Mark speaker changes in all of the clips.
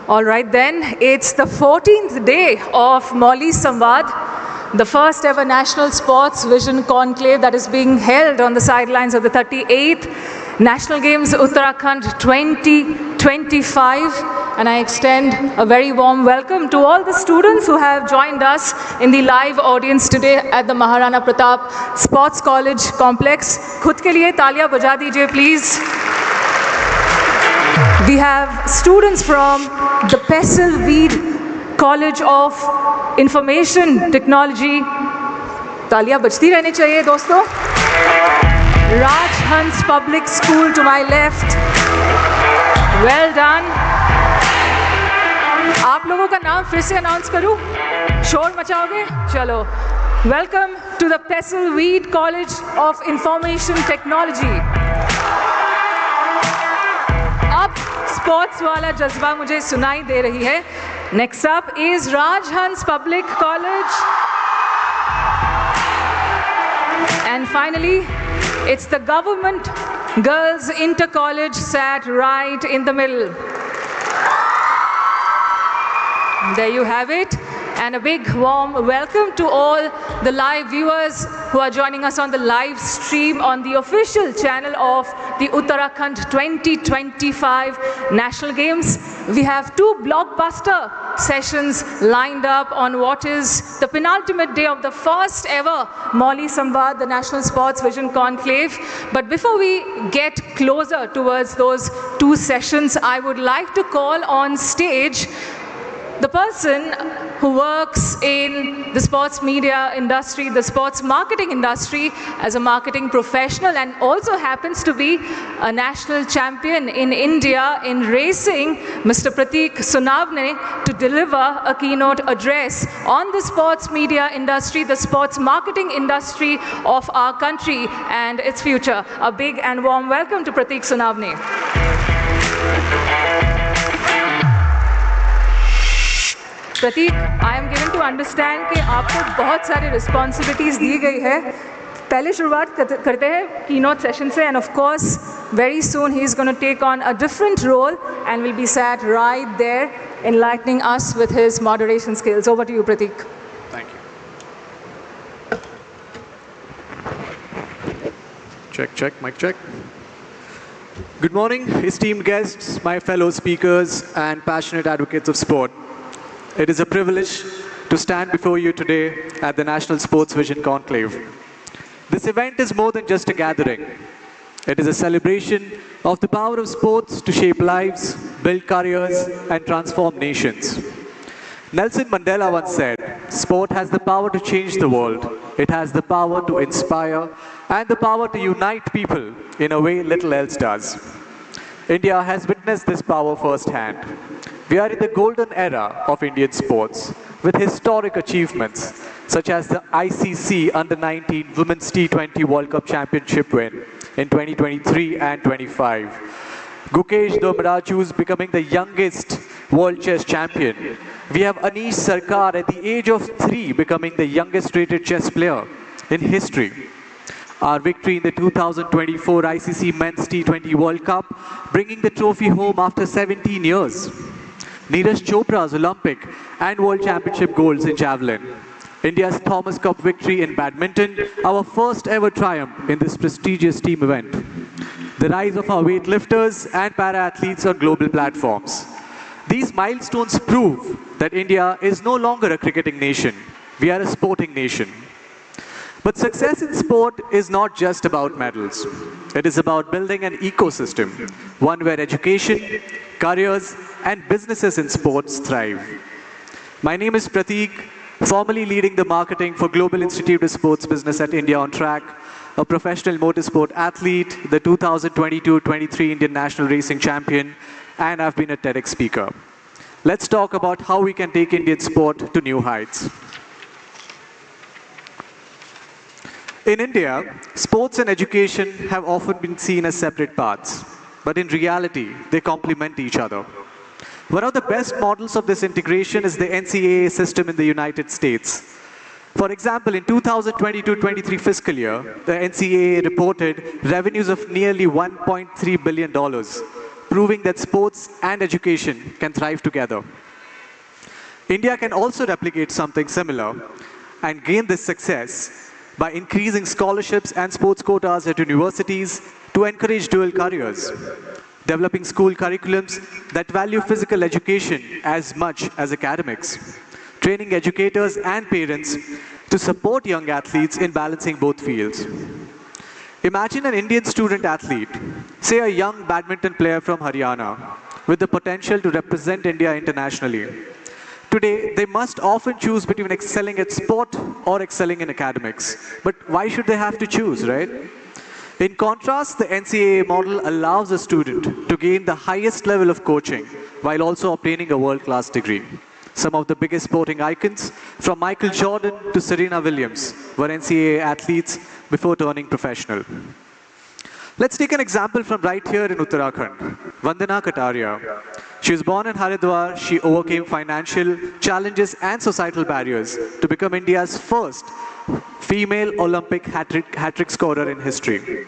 Speaker 1: All right then, it's the 14th day of Molly Samvad, the first ever National Sports Vision Conclave that is being held on the sidelines of the 38th National Games Uttarakhand 2025. And I extend a very warm welcome to all the students who have joined us in the live audience today at the Maharana Pratap Sports College Complex. Khud ke liye taaliyan baja dijiye, please. We have students from the Pesselweed College of Information Technology. तालियां बजती रहनी चाहिए दोस्तों. Rajhans Public School to my left. Well done. आप लोगों का नाम फिर से अनाउंस करूं? शोर मचाओगे? चलो. Welcome to the Pesselweed College of Information Technology. अब स्पोर्ट्स वाला जज्बा मुझे सुनाई दे रही है. Next up is Rajhans Public College. And finally, it's the Government Girls Inter-College sat right in the middle. There you have it. And a big warm welcome to all the live viewers who are joining us on the live stream on the official channel of the Uttarakhand 2025 National Games. We have two blockbuster sessions lined up on what is the penultimate day of the first ever Molly Samvad, the National Sports Vision Conclave. But before we get closer towards those two sessions, I would like to call on stage the person who works in the sports media industry, the sports marketing industry as a marketing professional, and also happens to be a national champion in India in racing, Mr. Prateek Sunavne, to deliver a keynote address on the sports media industry, the sports marketing industry of our country and its future. A big and warm welcome to Prateek Sunavne. Prateek, I am given to understand कि आपको बहुत सारी responsibilities दी गई है. पहले शुरुआत करते हैं keynote session से, and of course, very soon he is going to take on a different role and will be sat right there, enlightening us with his moderation skills. Over to you, Prateek.
Speaker 2: Thank you. Check, check, mic check. Good morning, esteemed guests, my fellow speakers, and passionate advocates of sport. It is a privilege to stand before you today at the National Sports Vision Conclave. This event is more than just a gathering. It is a celebration of the power of sports to shape lives, build careers, and transform nations. Nelson Mandela once said, "Sport has the power to change the world. It has the power to inspire and the power to unite people in a way little else does." India has witnessed this power firsthand. We are in the golden era of Indian sports, with historic achievements such as the ICC Under-19 Women's T20 World Cup Championship win in 2023 and 25. Gukesh Domraju's becoming the youngest world chess champion. We have Anish Sarkar at the age of 3 becoming the youngest rated chess player in history. Our victory in the 2024 ICC Men's T20 World Cup, bringing the trophy home after 17 years. Neeraj Chopra's Olympic and World Championship golds in javelin. India's Thomas Cup victory in badminton, our first ever triumph in this prestigious team event. The rise of our weightlifters and para-athletes on global platforms. These milestones prove that India is no longer a cricketing nation. We are a sporting nation. But success in sport is not just about medals. It is about building an ecosystem, one where education, careers, and businesses in sports thrive. My name is Prateek, formerly leading the marketing for Global Institute of Sports Business at India on Track, a professional motorsport athlete, the 2022-23 Indian National Racing Champion, and I've been a TEDx speaker. Let's talk about how we can take Indian sport to new heights. In India, sports and education have often been seen as separate paths, but in reality, they complement each other. One of the best models of this integration is the NCAA system in the United States. For example, in 2022-23 fiscal year, the NCAA reported revenues of nearly $1.3 billion, proving that sports and education can thrive together. India can also replicate something similar and gain this success by increasing scholarships and sports quotas at universities to encourage dual careers, developing school curriculums that value physical education as much as academics, training educators and parents to support young athletes in balancing both fields. Imagine an Indian student athlete, say a young badminton player from Haryana, with the potential to represent India internationally. Today, they must often choose between excelling at sport or excelling in academics. But why should they have to choose, right? In contrast, the NCAA model allows a student to gain the highest level of coaching while also obtaining a world-class degree. Some of the biggest sporting icons, from Michael Jordan to Serena Williams, were NCAA athletes before turning professional. Let's take an example from right here in Uttarakhand, Vandana Kataria. She was born in Haridwar. She overcame financial challenges and societal barriers to become India's first female Olympic hat-trick scorer in history.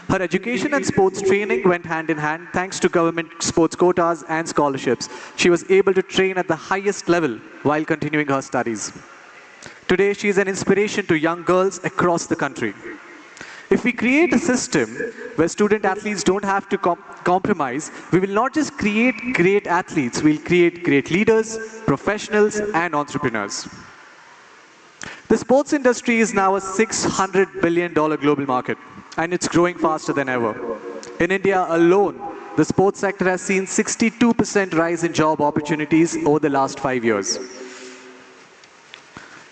Speaker 2: Her education and sports training went hand in hand thanks to government sports quotas and scholarships. She was able to train at the highest level while continuing her studies. Today, she is an inspiration to young girls across the country. If we create a system where student athletes don't have to compromise, we will not just create great athletes, we'll create great leaders, professionals, and entrepreneurs. The sports industry is now a $600 billion global market, and it's growing faster than ever. In India alone, the sports sector has seen 62% rise in job opportunities over the last 5 years.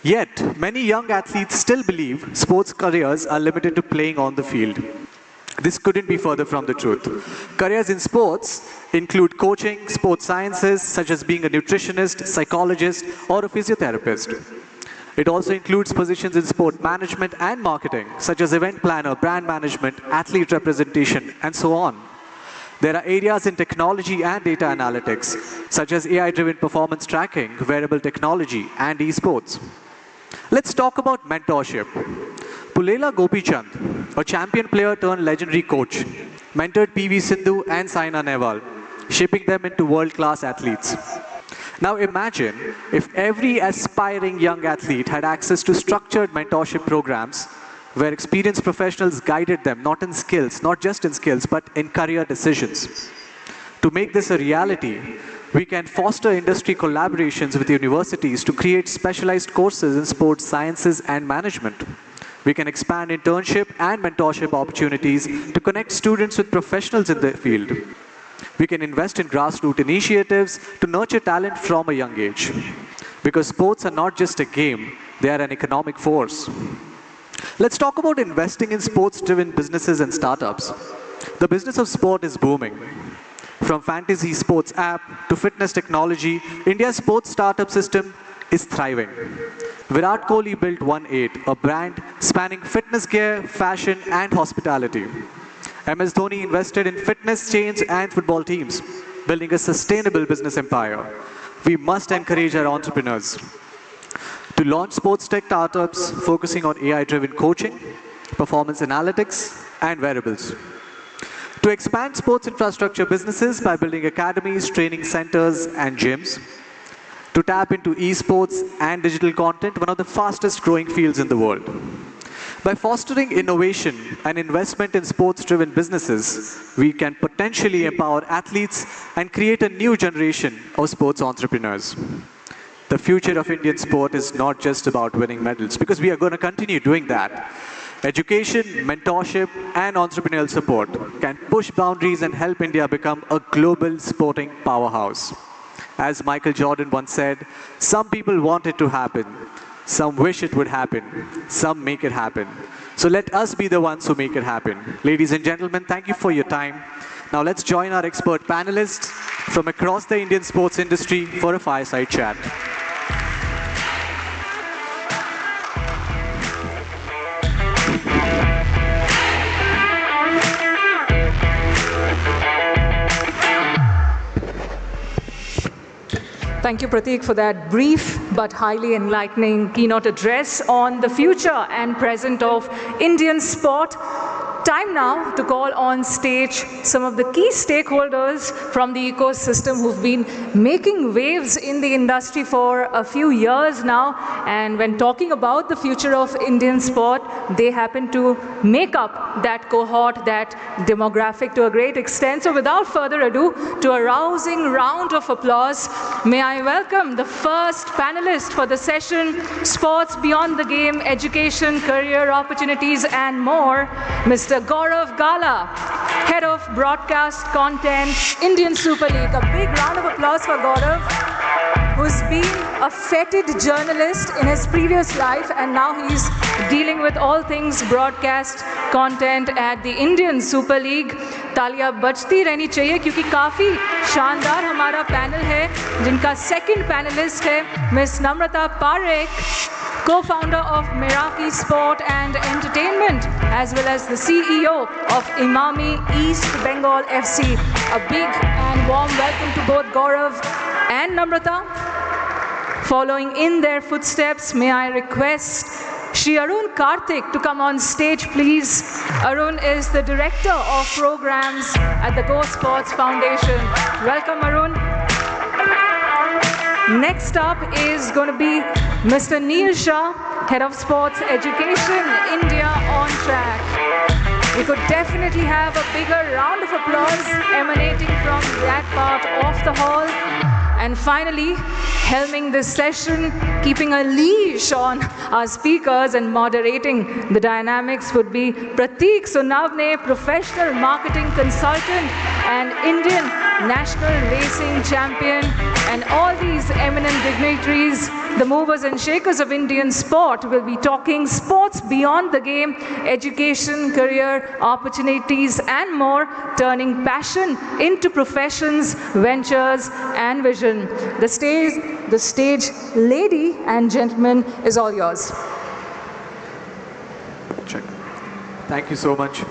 Speaker 2: Yet, many young athletes still believe sports careers are limited to playing on the field. This couldn't be further from the truth. Careers in sports include coaching, sports sciences, such as being a nutritionist, psychologist, or a physiotherapist. It also includes positions in sport management and marketing, such as event planner, brand management, athlete representation, and so on. There are areas in technology and data analytics, such as AI-driven performance tracking, wearable technology, and esports. Let's talk about mentorship. Pulela Gopichand, a champion player turned legendary coach, mentored PV Sindhu and Saina Nehwal, shaping them into world-class athletes. Now imagine if every aspiring young athlete had access to structured mentorship programs where experienced professionals guided them not in skills, not just in skills, but in career decisions. To make this a reality, we can foster industry collaborations with universities to create specialized courses in sports sciences and management. We can expand internship and mentorship opportunities to connect students with professionals in the field. We can invest in grassroots initiatives to nurture talent from a young age. Because sports are not just a game, they are an economic force. Let's talk about investing in sports-driven businesses and startups. The business of sport is booming. From fantasy sports app to fitness technology, India's sports startup system is thriving. Virat Kohli built One8, a brand spanning fitness gear, fashion, and hospitality. MS Dhoni invested in fitness chains and football teams, building a sustainable business empire. We must encourage our entrepreneurs to launch sports tech startups focusing on AI-driven coaching, performance analytics, and wearables. To expand sports infrastructure businesses by building academies, training centers, and gyms. To tap into esports and digital content, one of the fastest growing fields in the world. By fostering innovation and investment in sports-driven businesses, we can potentially empower athletes and create a new generation of sports entrepreneurs. The future of Indian sport is not just about winning medals, because we are going to continue doing that. Education, mentorship, and entrepreneurial support can push boundaries and help India become a global sporting powerhouse. As Michael Jordan once said, some people want it to happen, some wish it would happen, some make it happen. So let us be the ones who make it happen. Ladies and gentlemen, thank you for your time. Now let's join our expert panelists from across the Indian sports industry for a fireside chat.
Speaker 1: Thank you, Prateek, for that brief but highly enlightening keynote address on the future and present of Indian sport. Time now to call on stage some of the key stakeholders from the ecosystem who've been making waves in the industry for a few years now. And when talking about the future of Indian sport, they happen to make up that cohort, that demographic to a great extent. So without further ado, to a rousing round of applause, may I welcome the first panelist for the session, Sports Beyond the Game, Education, Career Opportunities and more, Mr. Gaurav Gala, Head of Broadcast Content, Indian Super League. A big round of applause for Gaurav, who's been a feted journalist in his previous life and now he's dealing with all things broadcast content at the Indian Super League. तालियां बजती रहनी चाहिए क्योंकि काफ़ी शानदार हमारा panel है जिनका सेकंड पैनलिस्ट है miss Namrata Parekh, co-founder of Meraki Sport and Entertainment, as well as the CEO of Imami East Bengal FC. A big and warm welcome to both Gaurav and Namrata. Following in their footsteps, may I request Shri Arun Karthik to come on stage, please. Arun is the Director of Programs at the Go Sports Foundation. Welcome, Arun. Next up is going to be Mr. Neil Shah, Head of Sports Education, India on track. We could definitely have a bigger round of applause emanating from that part of the hall. And finally, helming this session, keeping a leash on our speakers and moderating the dynamics would be Prateek Sunavne, professional marketing consultant and Indian national racing champion, and all these eminent dignitaries, the movers and shakers of Indian sport, will be talking sports beyond the game, education, career opportunities and more, turning passion into professions, ventures and vision. The stage, lady and gentlemen, is all yours.
Speaker 2: Check. Thank you so much.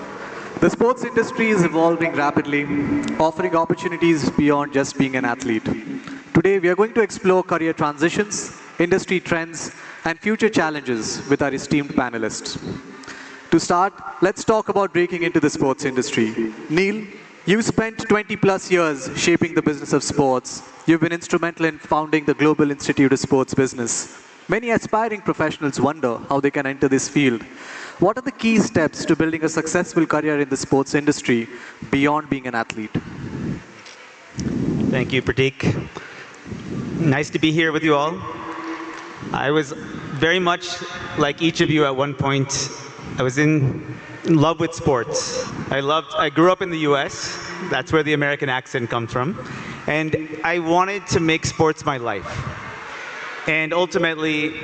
Speaker 2: The sports industry is evolving rapidly, offering opportunities beyond just being an athlete. Today, we are going to explore career transitions, industry trends, and future challenges with our esteemed panelists. To start, let's talk about breaking into the sports industry. Neil, you spent 20 plus years shaping the business of sports. You've been instrumental in founding the Global Institute of Sports Business. Many aspiring professionals wonder how they can enter this field. What are the key steps to building a successful career in the sports industry beyond being an athlete?
Speaker 3: Thank you, Prateek. Nice to be here with you all. I was very much like each of you at one point. I was in love with sports. I grew up in the US. That's where the American accent comes from. And I wanted to make sports my life. And ultimately,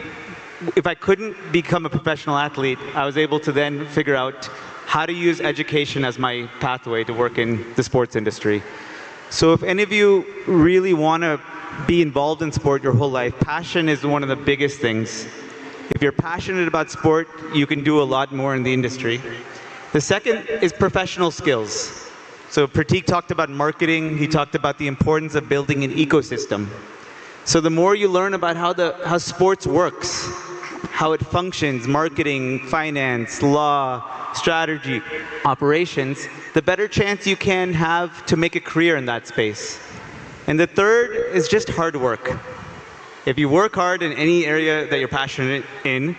Speaker 3: if I couldn't become a professional athlete, I was able to then figure out how to use education as my pathway to work in the sports industry. So if any of you really want to be involved in sport your whole life, passion is one of the biggest things. If you're passionate about sport, you can do a lot more in the industry. The second is professional skills. So Prateek talked about marketing. He talked about the importance of building an ecosystem. So the more you learn about how sports works, how it functions, marketing, finance, law, strategy, operations, the better chance you can have to make a career in that space. And the third is just hard work. If you work hard in any area that you're passionate in,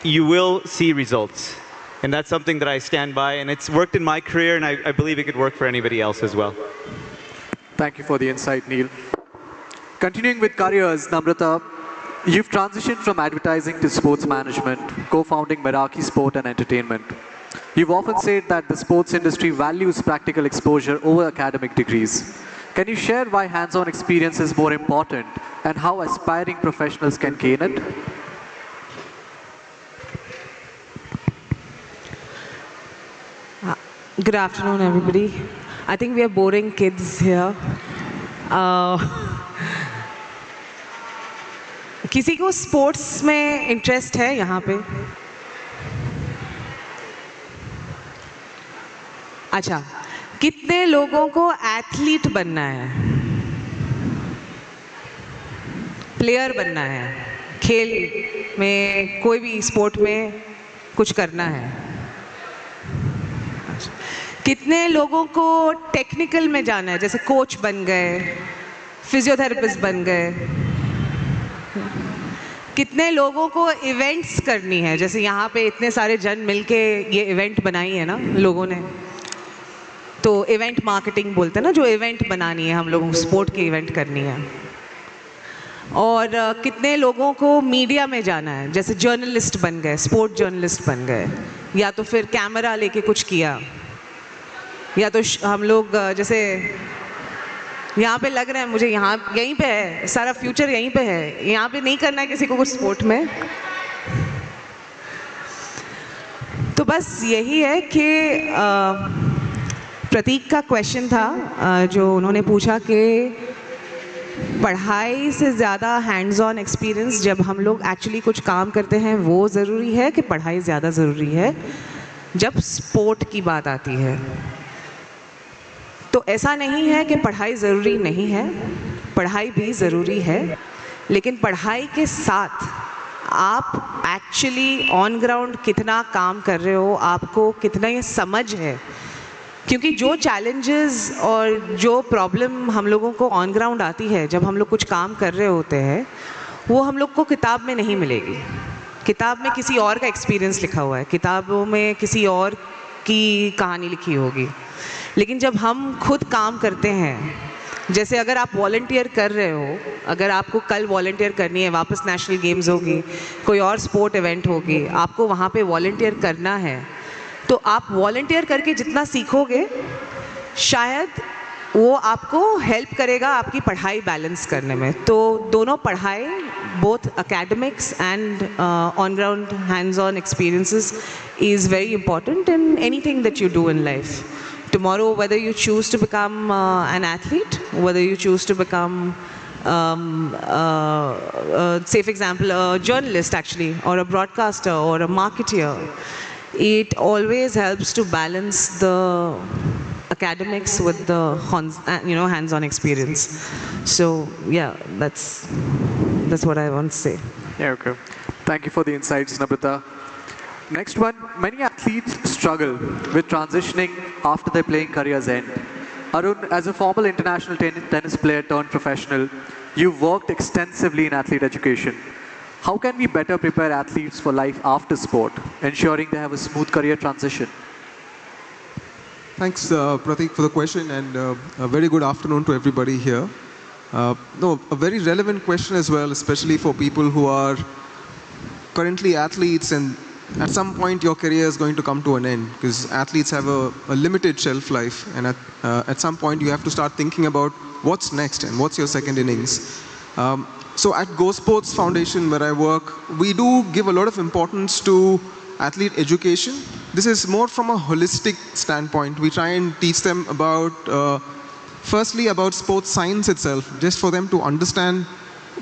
Speaker 3: you will see results. And that's something that I stand by, and it's worked in my career, and I believe it could work for anybody else as well.
Speaker 2: Thank you for the insight, Neil. Continuing with careers, Namrata, you've transitioned from advertising to sports management, co-founding Meraki Sport and Entertainment. You've often said that the sports industry values practical exposure over academic degrees. Can you share why hands-on experience is more important and how aspiring professionals can gain it?
Speaker 4: Good afternoon, everybody. I think we are boring kids here. किसी को sports में interest है यहाँ पे? अच्छा, कितने लोगों को एथलीट बनना है, प्लेयर बनना है, खेल में कोई भी स्पोर्ट में कुछ करना है? कितने लोगों को टेक्निकल में जाना है, जैसे कोच बन गए, फिजियोथेरेपिस्ट बन गए। कितने लोगों को इवेंट्स करनी है, जैसे यहाँ पे इतने सारे जन मिलके ये इवेंट बनाई है ना लोगों ने, तो इवेंट मार्केटिंग बोलते हैं ना, जो इवेंट बनानी है हम लोगों को, स्पोर्ट की इवेंट करनी है। और कितने लोगों को मीडिया में जाना है, जैसे जर्नलिस्ट बन गए, स्पोर्ट जर्नलिस्ट बन गए, या तो फिर कैमरा लेके कुछ किया, या तो हम लोग जैसे यहाँ पे लग रहा है मुझे, यहाँ यहीं पे है सारा फ्यूचर, यहीं पे है, यहाँ पे नहीं करना है किसी को कुछ स्पोर्ट में। तो बस यही है कि प्रतीक का क्वेश्चन था जो उन्होंने पूछा कि पढ़ाई से ज़्यादा हैंड्स ऑन एक्सपीरियंस जब हम लोग एक्चुअली कुछ काम करते हैं वो ज़रूरी है कि पढ़ाई ज़्यादा ज़रूरी है जब स्पोर्ट की बात आती है। तो ऐसा नहीं है कि पढ़ाई ज़रूरी नहीं है, पढ़ाई भी ज़रूरी है, लेकिन पढ़ाई के साथ आप एक्चुअली ऑन ग्राउंड कितना काम कर रहे हो, आपको कितना ये समझ है। क्योंकि जो चैलेंजेस और जो प्रॉब्लम हम लोगों को ऑन ग्राउंड आती है जब हम लोग कुछ काम कर रहे होते हैं, वो हम लोग को किताब में नहीं मिलेगी। किताब में किसी और का एक्सपीरियंस लिखा हुआ है, किताबों में किसी और की कहानी लिखी होगी, लेकिन जब हम खुद काम करते हैं, जैसे अगर आप वॉलंटियर कर रहे हो, अगर आपको कल वॉलंटियर करनी है, वापस नेशनल गेम्स होगी, कोई और स्पोर्ट इवेंट होगी, आपको वहाँ पे वॉलंटियर करना है, तो आप वॉलंटियर करके जितना सीखोगे शायद वो आपको हेल्प करेगा आपकी पढ़ाई बैलेंस करने में। तो दोनों पढ़ाई, both academics and on ground hands on experiences is very important in anything that you do in life. Tomorrow, whether you choose to become an athlete, whether you choose to become, say for example, a journalist actually, or a broadcaster, or a marketer, it always helps to balance the academics with the hands-on experience. So yeah, that's what I want to say.
Speaker 2: Yeah, okay. Thank you for the insights, Nabita. Next one, many athletes struggle with transitioning after their playing careers end. Arun, as a former international tennis player turned professional, you've worked extensively in athlete education. How can we better prepare athletes for life after sport, ensuring they have a smooth career transition?
Speaker 5: Thanks, Pratik, for the question, and a very good afternoon to everybody here. A very relevant question as well, especially for people who are currently athletes, and at some point your career is going to come to an end, because athletes have a limited shelf life, and at some point you have to start thinking about what's next and what's your second innings. So at Go Sports Foundation, where I work, we do give a lot of importance to athlete education. This is more from a holistic standpoint. We try and teach them about, firstly about sports science itself, just for them to understand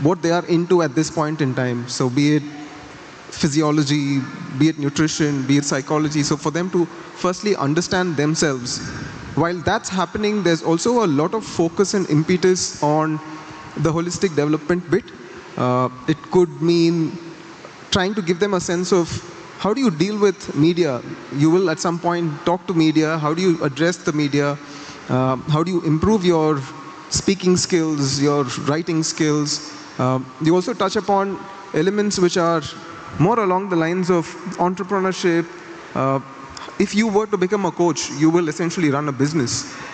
Speaker 5: what they are into at this point in time. So be it physiology, be it nutrition, be it psychology. So for them to firstly understand themselves. While that's happening, there's also a lot of focus and impetus on the holistic development bit. It could mean trying to give them a sense of how do you deal with media. You will at some point talk to media. How do you address the media? How do you improve your speaking skills, your writing skills? You also touch upon elements which are more along the lines of entrepreneurship. If you were to become a coach, you will essentially run a business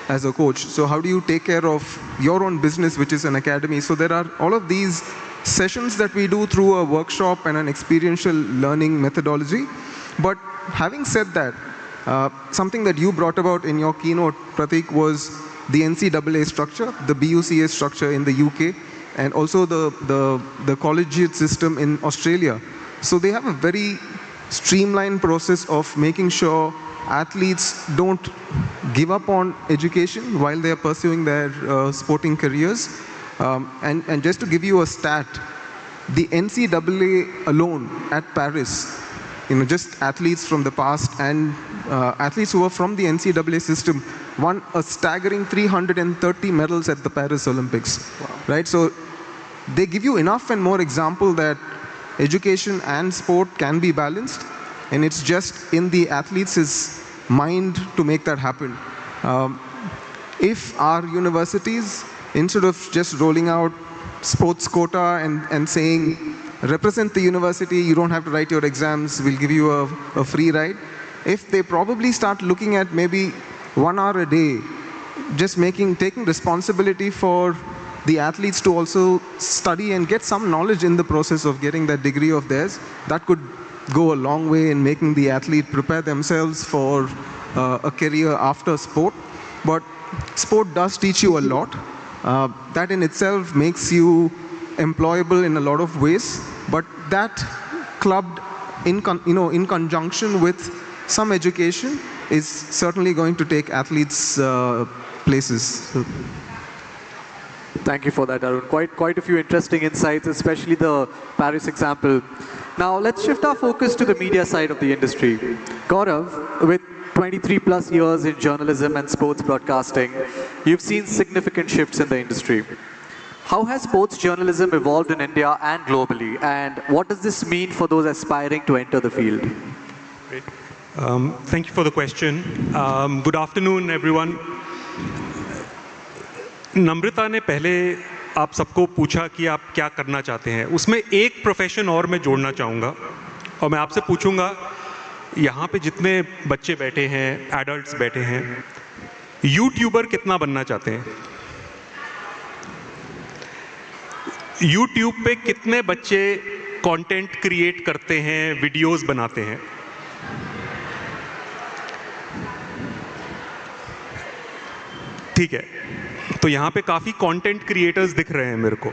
Speaker 5: as a coach. So how do you take care of your own business, which is an academy? So there are all of these sessions that we do through a workshop and an experiential learning methodology. But having said that, something that you brought about in your keynote, Pratik, was the NCAA structure, the BUCA structure in the UK, and also the collegiate system in Australia. So they have a very streamlined process of making sure athletes don't give up on education while they are pursuing their sporting careers. And just to give you a stat, the NCAA alone at Paris, just athletes from the past and athletes who were from the NCAA system won a staggering 330 medals at the Paris Olympics. Wow. Right? So they give you enough and more example that education and sport can be balanced, and it's just in the athlete's mind to make that happen. If our universities, instead of just rolling out sports quota and saying, represent the university, you don't have to write your exams, we'll give you a free ride. If they probably start looking at maybe 1 hour a day, just taking responsibility for the athletes to also study and get some knowledge in the process of getting that degree of theirs, that could go a long way in making the athlete prepare themselves for a career after sport. But sport does teach you a lot. That in itself makes you employable in a lot of ways, but that clubbed in conjunction with some education is certainly going to take athletes places.
Speaker 2: Thank you for that, Arun. Quite a few interesting insights, especially the Paris example. Now, let's shift our focus to the media side of the industry. Gaurav, with 23 plus years in journalism and sports broadcasting, you've seen significant shifts in the industry. How has sports journalism evolved in India and globally, and what does this mean for those aspiring to enter the field?
Speaker 6: Great. Thank you for the question. Good afternoon, everyone. नम्रता ने पहले आप सबको पूछा कि आप क्या करना चाहते हैं, उसमें एक प्रोफेशन और मैं जोड़ना चाहूँगा और मैं आपसे पूछूंगा, यहाँ पे जितने बच्चे बैठे हैं, एडल्ट्स बैठे हैं, यूट्यूबर कितना बनना चाहते हैं? यूट्यूब पे कितने बच्चे कंटेंट क्रिएट करते हैं, वीडियोस बनाते हैं? ठीक है, तो यहाँ पे काफ़ी कंटेंट क्रिएटर्स दिख रहे हैं मेरे को।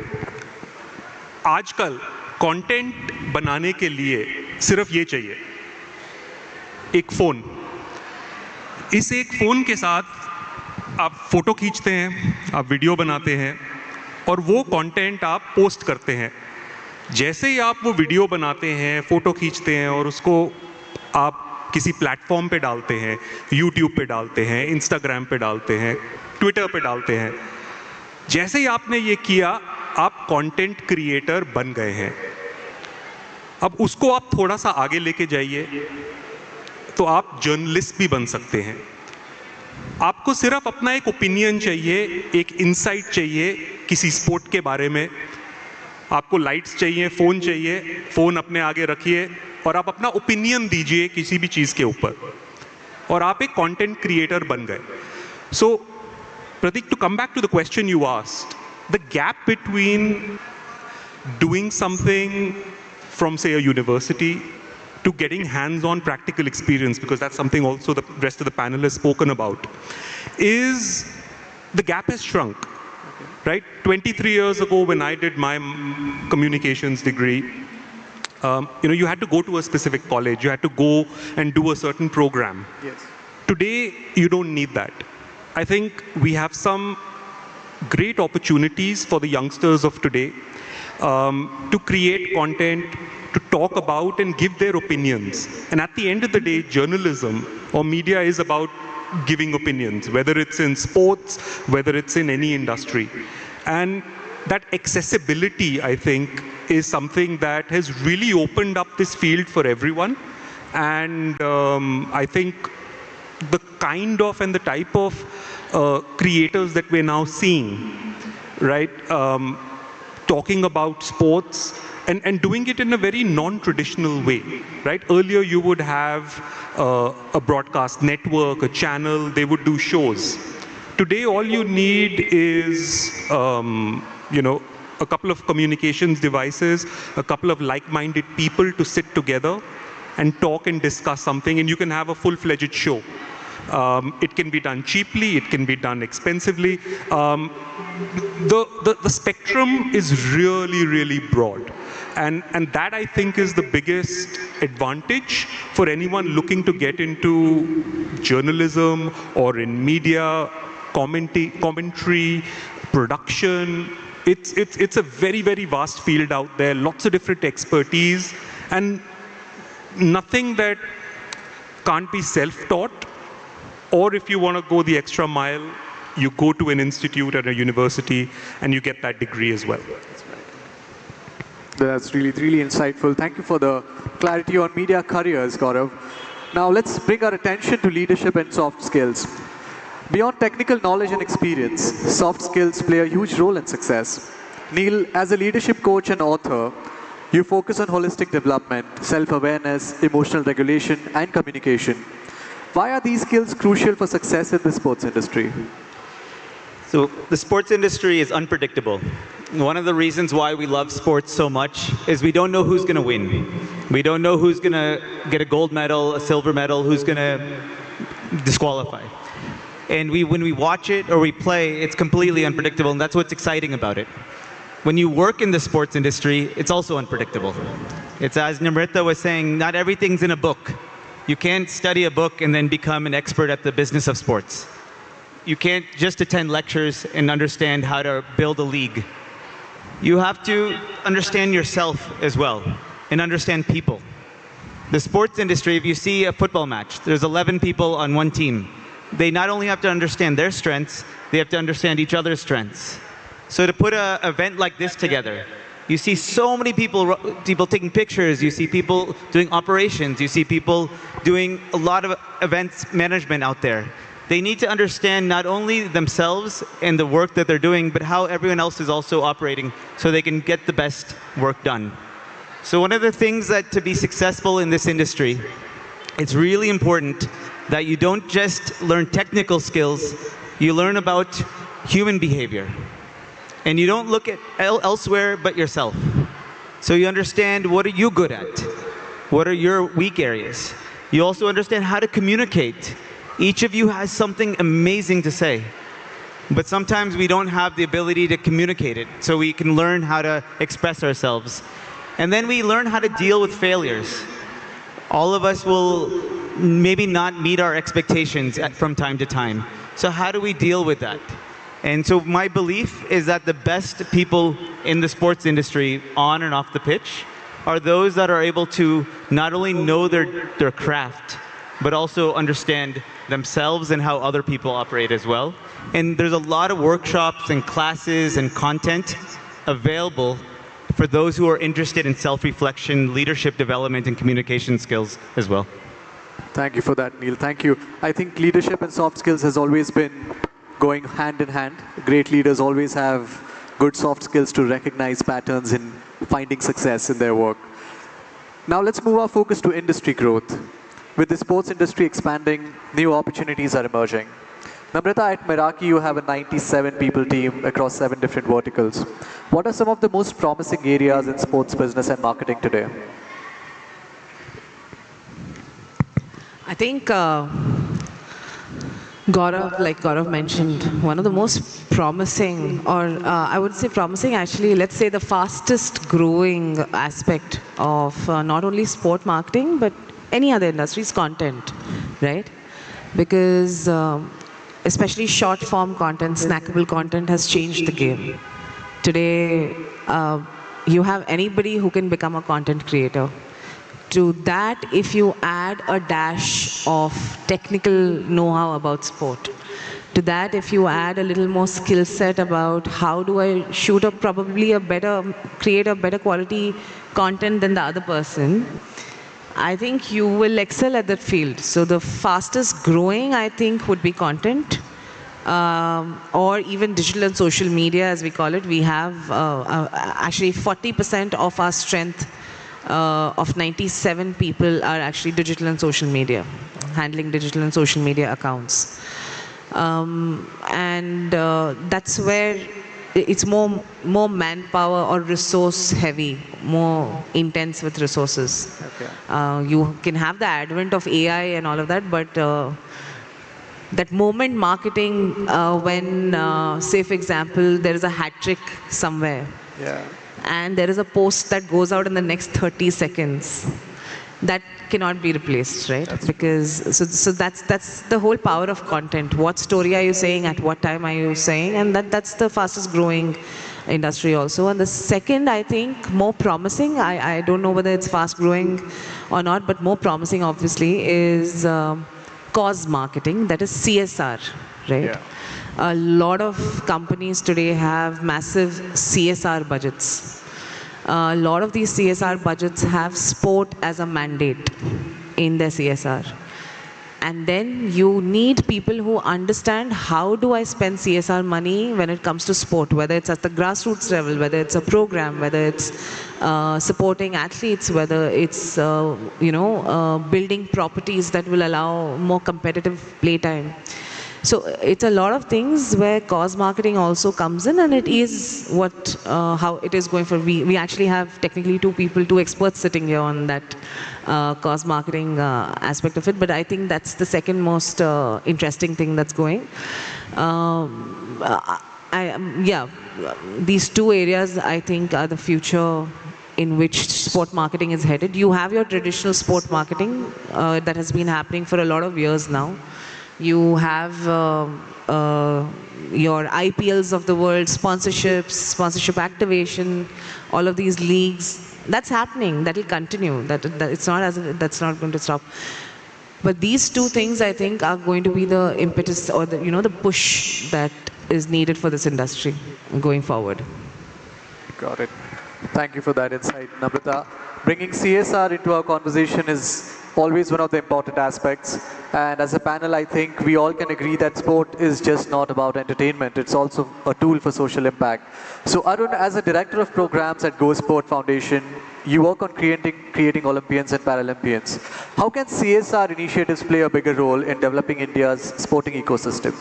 Speaker 6: आजकल कंटेंट बनाने के लिए सिर्फ ये चाहिए, एक फ़ोन। इस एक फ़ोन के साथ आप फ़ोटो खींचते हैं, आप वीडियो बनाते हैं और वो कंटेंट आप पोस्ट करते हैं। जैसे ही आप वो वीडियो बनाते हैं, फ़ोटो खींचते हैं और उसको आप किसी प्लेटफॉर्म पे डालते हैं, यूट्यूब पे डालते हैं, इंस्टाग्राम पे डालते हैं, ट्विटर पे डालते हैं, जैसे ही आपने ये किया, आप कंटेंट क्रिएटर बन गए हैं। अब उसको आप थोड़ा सा आगे लेके जाइए तो आप जर्नलिस्ट भी बन सकते हैं। आपको सिर्फ अपना एक ओपिनियन चाहिए, एक इंसाइट चाहिए किसी स्पोर्ट के बारे में। आपको लाइट्स चाहिए, फ़ोन चाहिए, फ़ोन अपने आगे रखिए और आप अपना ओपिनियन दीजिए किसी भी चीज़ के ऊपर और आप एक कंटेंट क्रिएटर बन गए। सो Pratik, to come back to the question you asked, the gap between doing something from, say, a university to getting hands-on practical experience, because that's something also the rest of the panel has spoken about, is the gap has shrunk, right? 23 years ago when I did my communications degree, you had to go to a specific college, you had to go and do a certain program.
Speaker 2: Yes.
Speaker 6: Today, you don't need that. I think we have some great opportunities for the youngsters of today to create content, to talk about and give their opinions. And at the end of the day, journalism or media is about giving opinions, whether it's in sports, whether it's in any industry. And that accessibility, I think, is something that has really opened up this field for everyone. And I think the kind of and the type of creators that we're now seeing, right, talking about sports and doing it in a very non-traditional way, right? Earlier you would have a broadcast network, a channel, they would do shows. Today all you need is, a couple of communications devices, a couple of like-minded people to sit together and talk and discuss something, and you can have a full-fledged show. It can be done cheaply, it can be done expensively. The spectrum is really, really broad. And that, I think, is the biggest advantage for anyone looking to get into journalism or in media, commentary, production. It's a very, very vast field out there, lots of different expertise, and nothing that can't be self-taught. Or if you want to go the extra mile, you go to an institute at a university and you get that degree as well.
Speaker 2: That's really, really insightful. Thank you for the clarity on media careers, Gaurav. Now let's bring our attention to leadership and soft skills. Beyond technical knowledge and experience, soft skills play a huge role in success. Neil, as a leadership coach and author, you focus on holistic development, self-awareness, emotional regulation, and communication. Why are these skills crucial for success in the sports industry?
Speaker 3: So the sports industry is unpredictable. One of the reasons why we love sports so much is we don't know who's going to win. We don't know who's going to get a gold medal, a silver medal, who's going to disqualify. And when we watch it or we play, it's completely unpredictable, and that's what's exciting about it. When you work in the sports industry, it's also unpredictable. It's as Namrita was saying, not everything's in a book. You can't study a book and then become an expert at the business of sports. You can't just attend lectures and understand how to build a league. You have to understand yourself as well and understand people. The sports industry, if you see a football match, there's 11 people on one team. They not only have to understand their strengths, they have to understand each other's strengths. So to put an event like this together, you see so many people taking pictures, you see people doing operations, you see people doing a lot of events management out there. They need to understand not only themselves and the work that they're doing, but how everyone else is also operating so they can get the best work done. So one of the things that to be successful in this industry, it's really important that you don't just learn technical skills, you learn about human behavior. And you don't look at elsewhere but yourself. So you understand what are you good at? What are your weak areas? You also understand how to communicate. Each of you has something amazing to say, but sometimes we don't have the ability to communicate it, so we can learn how to express ourselves. And then we learn how to deal with failures. All of us will maybe not meet our expectations from time to time. So how do we deal with that? And so my belief is that the best people in the sports industry, on and off the pitch, are those that are able to not only know their craft, but also understand themselves and how other people operate as well. And there's a lot of workshops and classes and content available for those who are interested in self-reflection, leadership development, and communication skills as well.
Speaker 2: Thank you for that, Neil. Thank you. I think leadership and soft skills has always been going hand in hand. Great leaders always have good soft skills to recognize patterns in finding success in their work. Now let's move our focus to industry growth. With the sports industry expanding, new opportunities are emerging. Namrita, at Meraki, you have a 97 people team across 7 different verticals. What are some of the most promising areas in sports business and marketing today?
Speaker 4: I think Gaurav, like Gaurav mentioned, one of the most promising, or I would say promising actually, let's say the fastest growing aspect of not only sport marketing, but any other industry is content, right? Because especially short form content, snackable content has changed the game. Today, you have anybody who can become a content creator. To that, if you add a dash of technical know-how about sport, to that, if you add a little more skill set about how do I shoot up create a better quality content than the other person, I think you will excel at that field. So the fastest growing, I think, would be content, or even digital and social media, as we call it. We have actually 40% of our strength of 97 people are actually digital and social media, handling digital and social media accounts. That's where it's more manpower or resource heavy, more intense with resources. Okay. You can have the advent of AI and all of that, but that moment marketing when, say for example, there is a hat trick somewhere. Yeah. And there is a post that goes out in the next 30 seconds. That cannot be replaced, right? So that's the whole power of content. What story are you saying? At what time are you saying? And that's the fastest growing industry also. And the second, I think, more promising, I don't know whether it's fast growing or not, but more promising obviously is cause marketing, that is CSR, right? Yeah. A lot of companies today have massive CSR budgets. A lot of these CSR budgets have sport as a mandate in their CSR. And then you need people who understand how do I spend CSR money when it comes to sport, whether it's at the grassroots level, whether it's a program, whether it's supporting athletes, whether it's building properties that will allow more competitive playtime. So it's a lot of things where cause marketing also comes in, and it is how it is going for. We actually have technically two experts sitting here on that cause marketing aspect of it. But I think that's the second most interesting thing that's going. These two areas I think are the future in which sport marketing is headed. You have your traditional sport marketing that has been happening for a lot of years now. You have your IPLs of the world, sponsorships, sponsorship activation, all of these leagues. That's happening. That will continue. That's not going to stop. But these two things, I think, are going to be the impetus or the push that is needed for this industry going forward.
Speaker 2: Got it. Thank you for that insight, Namrata. Bringing CSR into our conversation is always one of the important aspects. And as a panel, I think we all can agree that sport is just not about entertainment. It's also a tool for social impact. So Arun, as a director of programs at Go Sport Foundation, you work on creating Olympians and Paralympians. How can CSR initiatives play a bigger role in developing India's sporting ecosystem?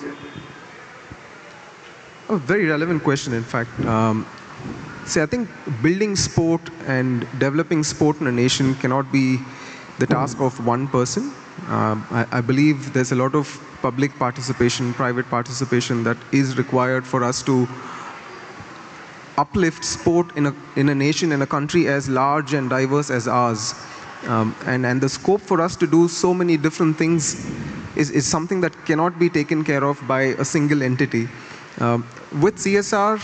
Speaker 5: A very relevant question, in fact. I think building sport and developing sport in a nation cannot be the task of one person. I believe there's a lot of public participation, private participation that is required for us to uplift sport in a nation, in a country as large and diverse as ours. And the scope for us to do so many different things is something that cannot be taken care of by a single entity. With CSR,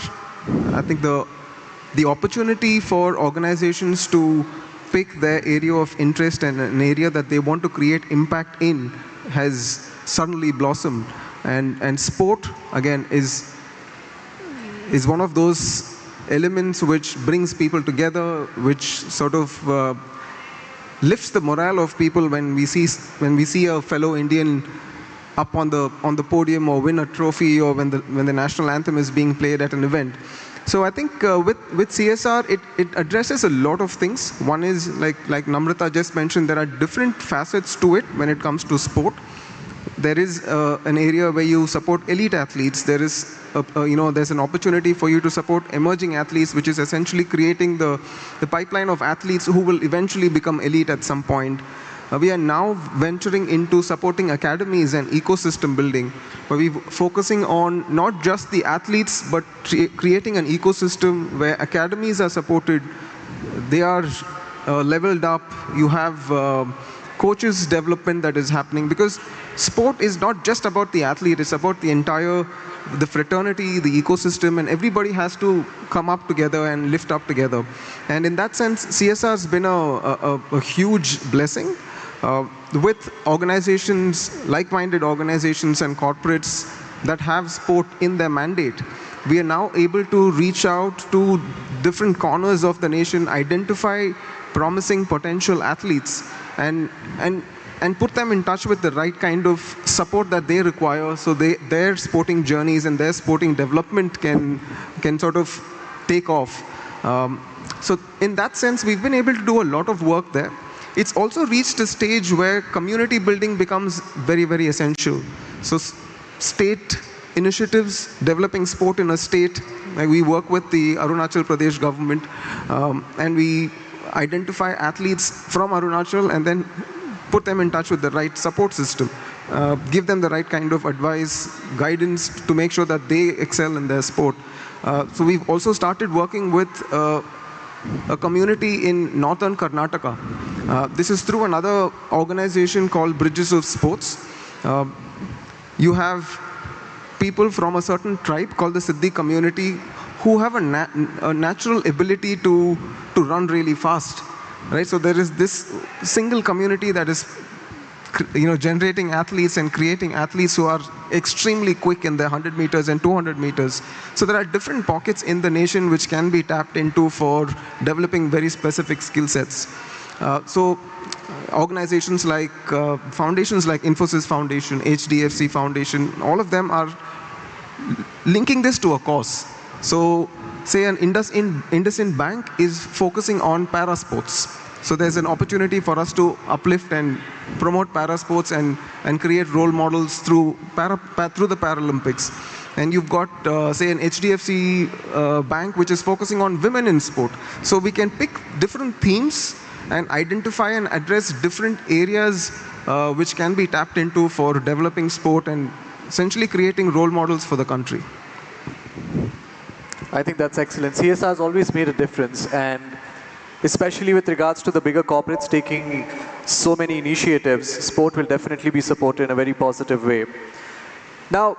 Speaker 5: I think the opportunity for organizations to pick their area of interest and an area that they want to create impact in has suddenly blossomed. And sport, again, is one of those elements which brings people together, which sort of lifts the morale of people when we see a fellow Indian up on the podium or win a trophy, or when the national anthem is being played at an event. So I think with CSR, it addresses a lot of things. One is, like Namrata just mentioned, there are different facets to it when it comes to sport. There is an area where you support elite athletes. There is there's an opportunity for you to support emerging athletes, which is essentially creating the pipeline of athletes who will eventually become elite at some point. We are now venturing into supporting academies and ecosystem building, where we're focusing on not just the athletes, but creating an ecosystem where academies are supported, they are leveled up, you have coaches development that is happening, because sport is not just about the athlete, it's about the fraternity, the ecosystem, and everybody has to come up together and lift up together. And in that sense, CSR has been a huge blessing. With organizations, like-minded organizations and corporates that have sport in their mandate, we are now able to reach out to different corners of the nation, identify promising potential athletes, and put them in touch with the right kind of support that they require, so their sporting journeys and their sporting development can sort of take off. So in that sense, we've been able to do a lot of work there. It's also reached a stage where community building becomes very, very essential. So state initiatives, developing sport in a state, like we work with the Arunachal Pradesh government, and we identify athletes from Arunachal and then put them in touch with the right support system, give them the right kind of advice, guidance to make sure that they excel in their sport. So we've also started working with a community in northern Karnataka. This is through another organization called Bridges of Sports. You have people from a certain tribe called the Siddhi community who have a natural ability to run really fast. Right? So there is this single community that is generating athletes and creating athletes who are extremely quick in the 100 meters and 200 meters. So there are different pockets in the nation which can be tapped into for developing very specific skill sets. So organizations like foundations like Infosys Foundation, HDFC Foundation, all of them are linking this to a cause. So say an IndusInd Bank is focusing on para sports. So there's an opportunity for us to uplift and promote para sports and create role models through the Paralympics. And you've got, say, an HDFC bank which is focusing on women in sport. So we can pick different themes and identify and address different areas which can be tapped into for developing sport and essentially creating role models for the country.
Speaker 2: I think that's excellent. CSR has always made a difference, and especially with regards to the bigger corporates taking so many initiatives, sport will definitely be supported in a very positive way. Now,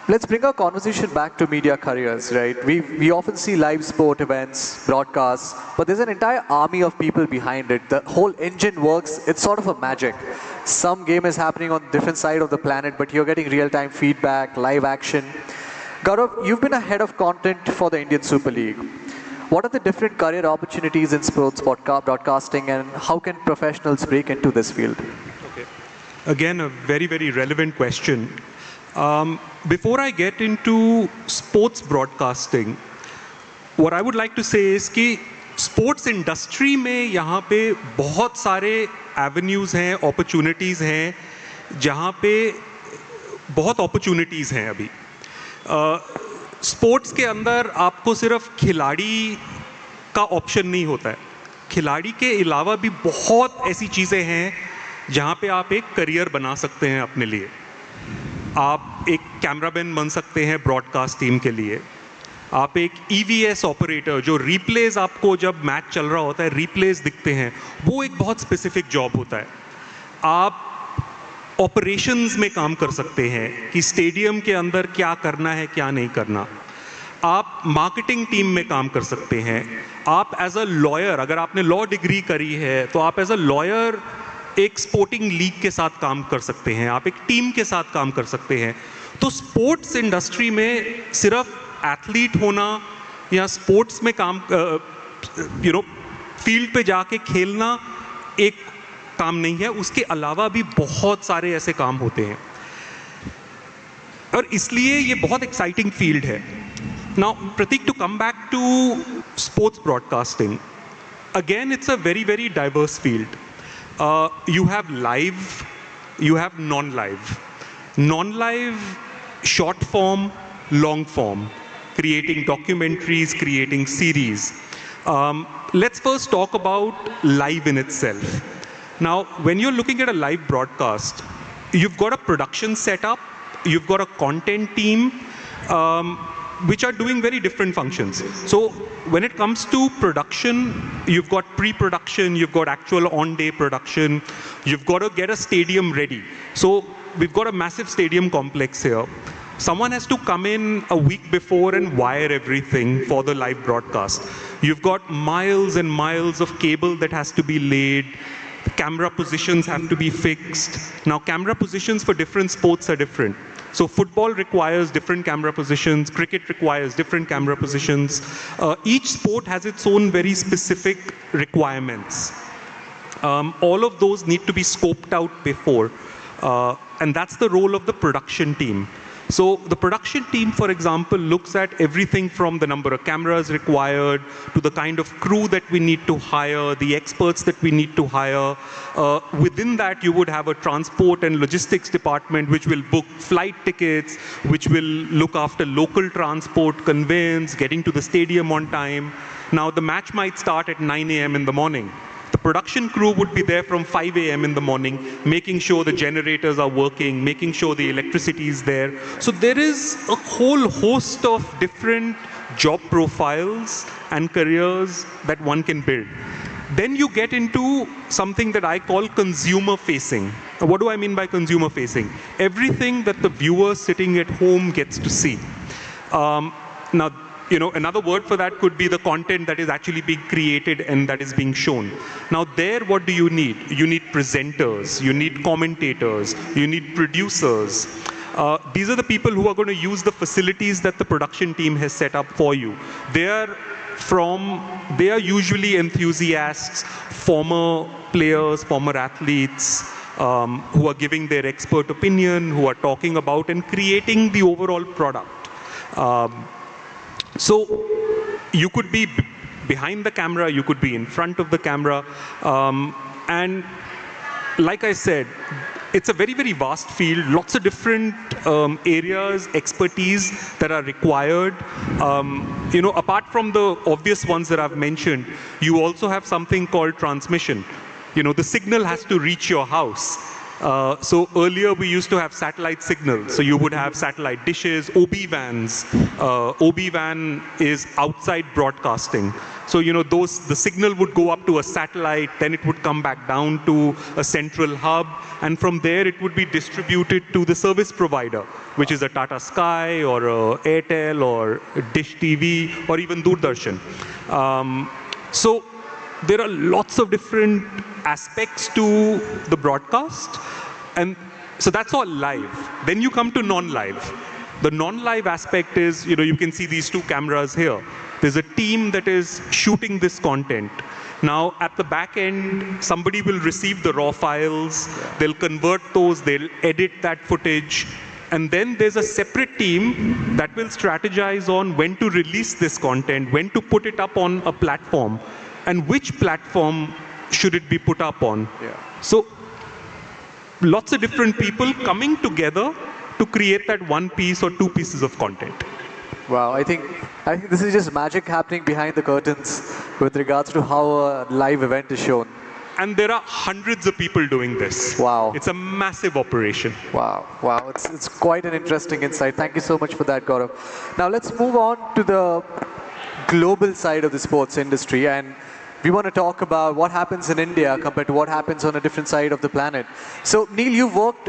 Speaker 2: let's bring our conversation back to media careers, right? We often see live sport events, broadcasts, but there's an entire army of people behind it. The whole engine works, it's sort of a magic. Some game is happening on different side of the planet, but you're getting real-time feedback, live action. Gaurav, you've been a head of content for the Indian Super League. What are the different career opportunities in sports broadcasting, and how can professionals break into this field?
Speaker 6: Okay. Again, a very, very relevant question. Before I get into sports broadcasting, what I would like to say is कि sports industry में यहाँ पे बहुत सारे avenues हैं, opportunities हैं, जहाँ पे बहुत opportunities हैं अभी. स्पोर्ट्स के अंदर आपको सिर्फ खिलाड़ी का ऑप्शन नहीं होता है. खिलाड़ी के अलावा भी बहुत ऐसी चीज़ें हैं जहाँ पे आप एक करियर बना सकते हैं अपने लिए. आप एक कैमरामैन बन सकते हैं ब्रॉडकास्ट टीम के लिए. आप एक EVS ऑपरेटर, जो रिप्लेज आपको जब मैच चल रहा होता है रिप्लेज दिखते हैं, वो एक बहुत स्पेसिफिक जॉब होता है. आप ऑपरेशंस में काम कर सकते हैं कि स्टेडियम के अंदर क्या करना है, क्या नहीं करना. आप मार्केटिंग टीम में काम कर सकते हैं. आप एज अ लॉयर, अगर आपने लॉ डिग्री करी है तो आप एज अ लॉयर एक स्पोर्टिंग लीग के साथ काम कर सकते हैं. आप एक टीम के साथ काम कर सकते हैं. तो स्पोर्ट्स इंडस्ट्री में सिर्फ एथलीट होना या स्पोर्ट्स में काम फील्ड पे जाके खेलना एक काम नहीं है. उसके अलावा भी बहुत सारे ऐसे काम होते हैं और इसलिए ये बहुत एक्साइटिंग फील्ड है. Now Prateek, to come back to sports broadcasting, again it's a very very diverse field. You have live, you have non-live. Non-live, short form, long form, creating documentaries, creating series. Let's first talk about live in itself. Now, when you're looking at a live broadcast, you've got a production setup, you've got a content team, which are doing very different functions. So when it comes to production, you've got pre-production, you've got actual on-day production, you've got to get a stadium ready. So we've got a massive stadium complex here. Someone has to come in a week before and wire everything for the live broadcast. You've got miles and miles of cable that has to be laid. Camera positions have to be fixed. Now, camera positions for different sports are different. So football requires different camera positions, cricket requires different camera positions. Each sport has its own very specific requirements. All of those need to be scoped out before. And that's the role of the production team. So the production team, for example, looks at everything from the number of cameras required to the kind of crew that we need to hire, the experts that we need to hire. Within that, you would have a transport and logistics department which will book flight tickets, which will look after local transport, conveyance, getting to the stadium on time. Now, the match might start at 9 a.m. in the morning. The production crew would be there from 5 a.m. in the morning, making sure the generators are working, making sure the electricity is there. So there is a whole host of different job profiles and careers that one can build. Then you get into something that I call consumer facing. What do I mean by consumer facing? Everything that the viewer sitting at home gets to see. Now, another word for that could be the content that is actually being created and that is being shown. Now there, what do you need? You need presenters, you need commentators, you need producers. These are the people who are going to use the facilities that the production team has set up for you. They are they are usually enthusiasts, former players, former athletes, who are giving their expert opinion, who are talking about and creating the overall product. So you could be behind the camera, you could be in front of the camera, and like I said, it's a very, very vast field, lots of different areas, expertise that are required. Apart from the obvious ones that I've mentioned, you also have something called transmission. The signal has to reach your house. So earlier we used to have satellite signals. So you would have satellite dishes, OB vans. OB van is outside broadcasting. So the signal would go up to a satellite, then it would come back down to a central hub, and from there it would be distributed to the service provider, which is a Tata Sky or a Airtel or Dish TV or even Doordarshan. So there are lots of different aspects to the broadcast, and so that's all live. Then you come to non-live. The non-live aspect is, you can see these two cameras here. There's a team that is shooting this content. Now, at the back end, somebody will receive the raw files, they'll convert those, they'll edit that footage, and then there's a separate team that will strategize on when to release this content, when to put it up on a platform, and which platform should it be put up on. So lots of different people coming together to create that one piece or two pieces of content.
Speaker 2: Wow, I think this is just magic happening behind the curtains with regards to how a live event is shown.
Speaker 6: And there are hundreds of people doing this.
Speaker 2: Wow.
Speaker 6: It's a massive operation.
Speaker 2: Wow, wow, it's quite an interesting insight. Thank you so much for that, Gaurav. Now let's move on to the global side of the sports industry, and we want to talk about what happens in India compared to what happens on a different side of the planet. So Neil, you've worked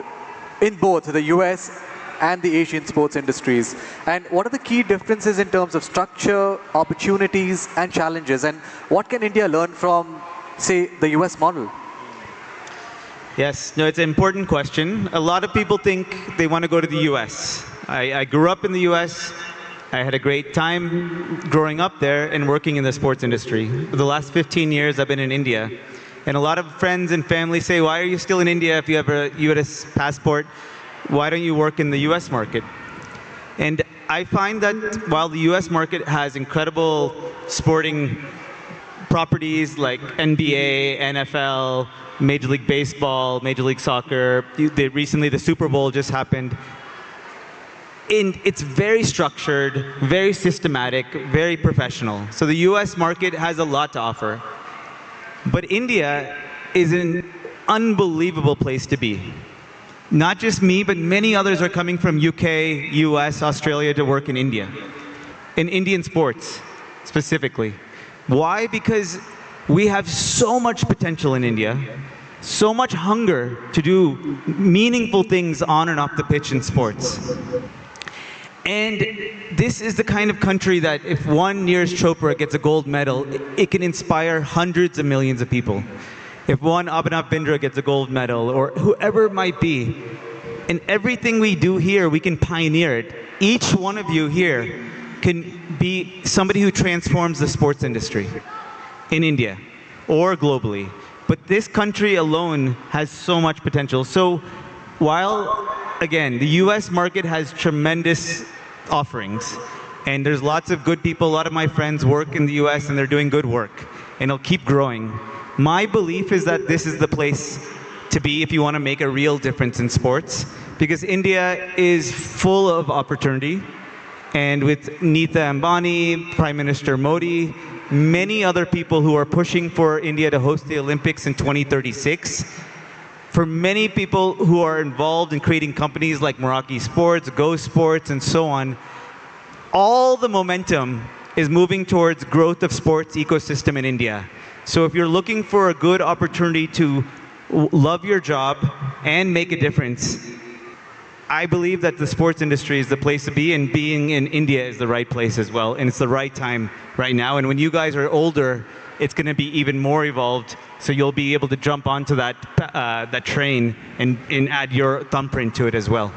Speaker 2: in both the US and the Asian sports industries. And what are the key differences in terms of structure, opportunities, and challenges? And what can India learn from, say, the US model?
Speaker 3: Yes, no, it's an important question. A lot of people think they want to go to the US. I grew up in the US. I had a great time growing up there and working in the sports industry. For the last 15 years, I've been in India. And a lot of friends and family say, why are you still in India if you have a US passport? Why don't you work in the US market? And I find that while the US market has incredible sporting properties like NBA, NFL, Major League Baseball, Major League Soccer, recently the Super Bowl just happened. And it's very structured, very systematic, very professional. So the US market has a lot to offer. But India is an unbelievable place to be. Not just me, but many others are coming from UK, US, Australia to work in India. In Indian sports, specifically. Why? Because we have so much potential in India, so much hunger to do meaningful things on and off the pitch in sports. And this is the kind of country that if one Neeraj Chopra gets a gold medal, it can inspire hundreds of millions of people. If one Abhinav Bindra gets a gold medal, or whoever it might be, and everything we do here, we can pioneer it. Each one of you here can be somebody who transforms the sports industry in India or globally. But this country alone has so much potential. So while, again, the US market has tremendous offerings, and there's lots of good people, a lot of my friends work in the US and they're doing good work, and it'll keep growing. My belief is that this is the place to be if you want to make a real difference in sports, because India is full of opportunity, and with Nita Ambani, Prime Minister Modi, many other people who are pushing for India to host the Olympics in 2036, for many people who are involved in creating companies like Meraki Sports, Go Sports, and so on, all the momentum is moving towards growth of sports ecosystem in India. So if you're looking for a good opportunity to love your job and make a difference, I believe that the sports industry is the place to be, and being in India is the right place as well. And it's the right time right now. And when you guys are older, it's going to be even more evolved. So you'll be able to jump onto that train and add your thumbprint to it as well.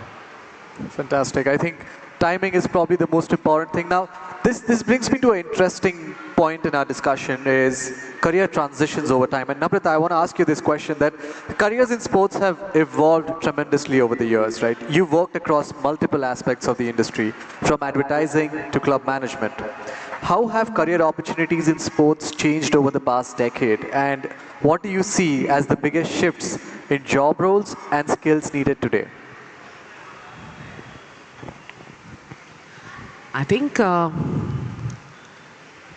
Speaker 2: Fantastic. I think timing is probably the most important thing. Now, this brings me to an interesting point in our discussion is career transitions over time. And Namrata, I want to ask you this question, that careers in sports have evolved tremendously over the years, right? You've worked across multiple aspects of the industry, from advertising to club management. How have career opportunities in sports changed over the past decade? And what do you see as the biggest shifts in job roles and skills needed today?
Speaker 4: I think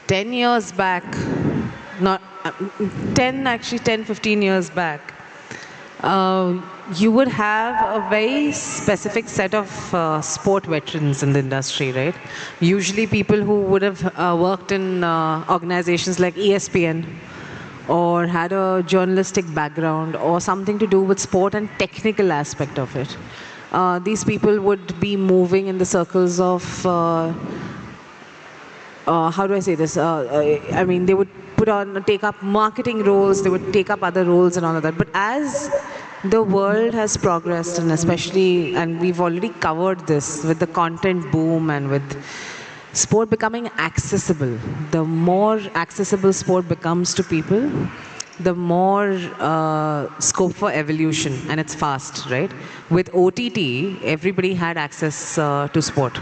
Speaker 4: 10 years back, not 10, 15 years back, you would have a very specific set of sport veterans in the industry, right? Usually people who would have worked in organizations like ESPN, or had a journalistic background, or something to do with sport and technical aspect of it. These people would be moving in the circles of, how do I say this? I mean, they would take up marketing roles, they would take up other roles and all of that. But as the world has progressed, and especially, and we've already covered this with the content boom and with sport becoming accessible, the more accessible sport becomes to people, the more scope for evolution, and it's fast, right? With OTT, everybody had access to sport.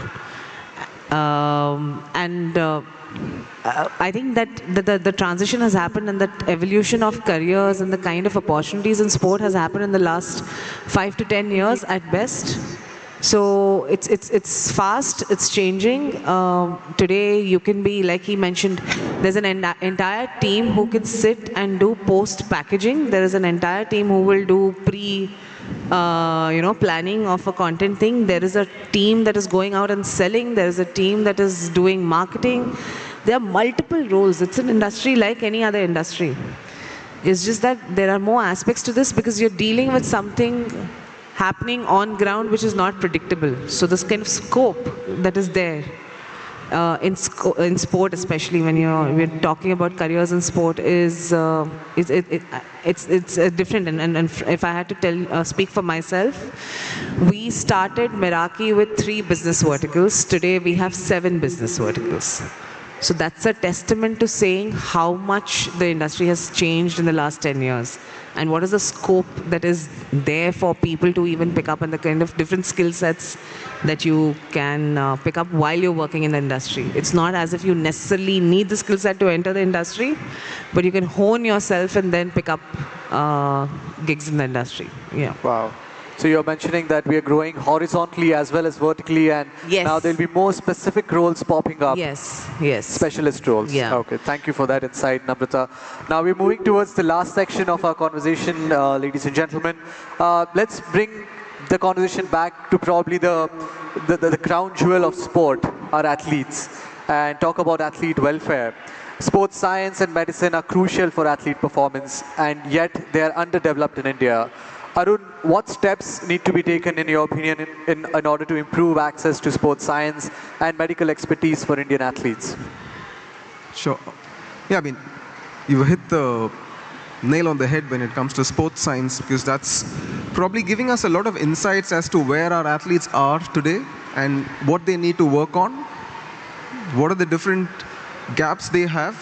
Speaker 4: I think that the transition has happened, and that evolution of careers and the kind of opportunities in sport has happened in the last 5 to 10 years at best. So it's fast, it's changing. Today you can be, like he mentioned, there's an entire team who can sit and do post packaging. There is an entire team who will do planning of a content thing. There is a team that is going out and selling. There is a team that is doing marketing. There are multiple roles. It's an industry like any other industry. It's just that there are more aspects to this because you're dealing with something happening on ground which is not predictable. So this kind of scope that is there in sport, especially when we're talking about careers in sport, is it's different. And if I had to speak for myself, we started Meraki with 3 business verticals. Today we have 7 business verticals. So that's a testament to saying how much the industry has changed in the last 10 years. And what is the scope that is there for people to even pick up, and the kind of different skill sets that you can pick up while you're working in the industry. It's not as if you necessarily need the skill set to enter the industry, but you can hone yourself and then pick up gigs in the industry. Yeah.
Speaker 2: Wow. So you're mentioning that we are growing horizontally as well as vertically, and
Speaker 4: yes,
Speaker 2: now there'll be more specific roles popping up.
Speaker 4: Yes, yes.
Speaker 2: Specialist roles.
Speaker 4: Yeah.
Speaker 2: Okay, thank you for that insight, Namrata. Now we're moving towards the last section of our conversation, ladies and gentlemen. Let's bring the conversation back to probably the crown jewel of sport, our athletes, and talk about athlete welfare. Sports science and medicine are crucial for athlete performance, and yet they are underdeveloped in India. Arun, what steps need to be taken, in your opinion, in order to improve access to sports science and medical expertise for Indian athletes?
Speaker 5: Sure. Yeah, I mean, you hit the nail on the head when it comes to sports science, because that's probably giving us a lot of insights as to where our athletes are today and what they need to work on, what are the different gaps they have,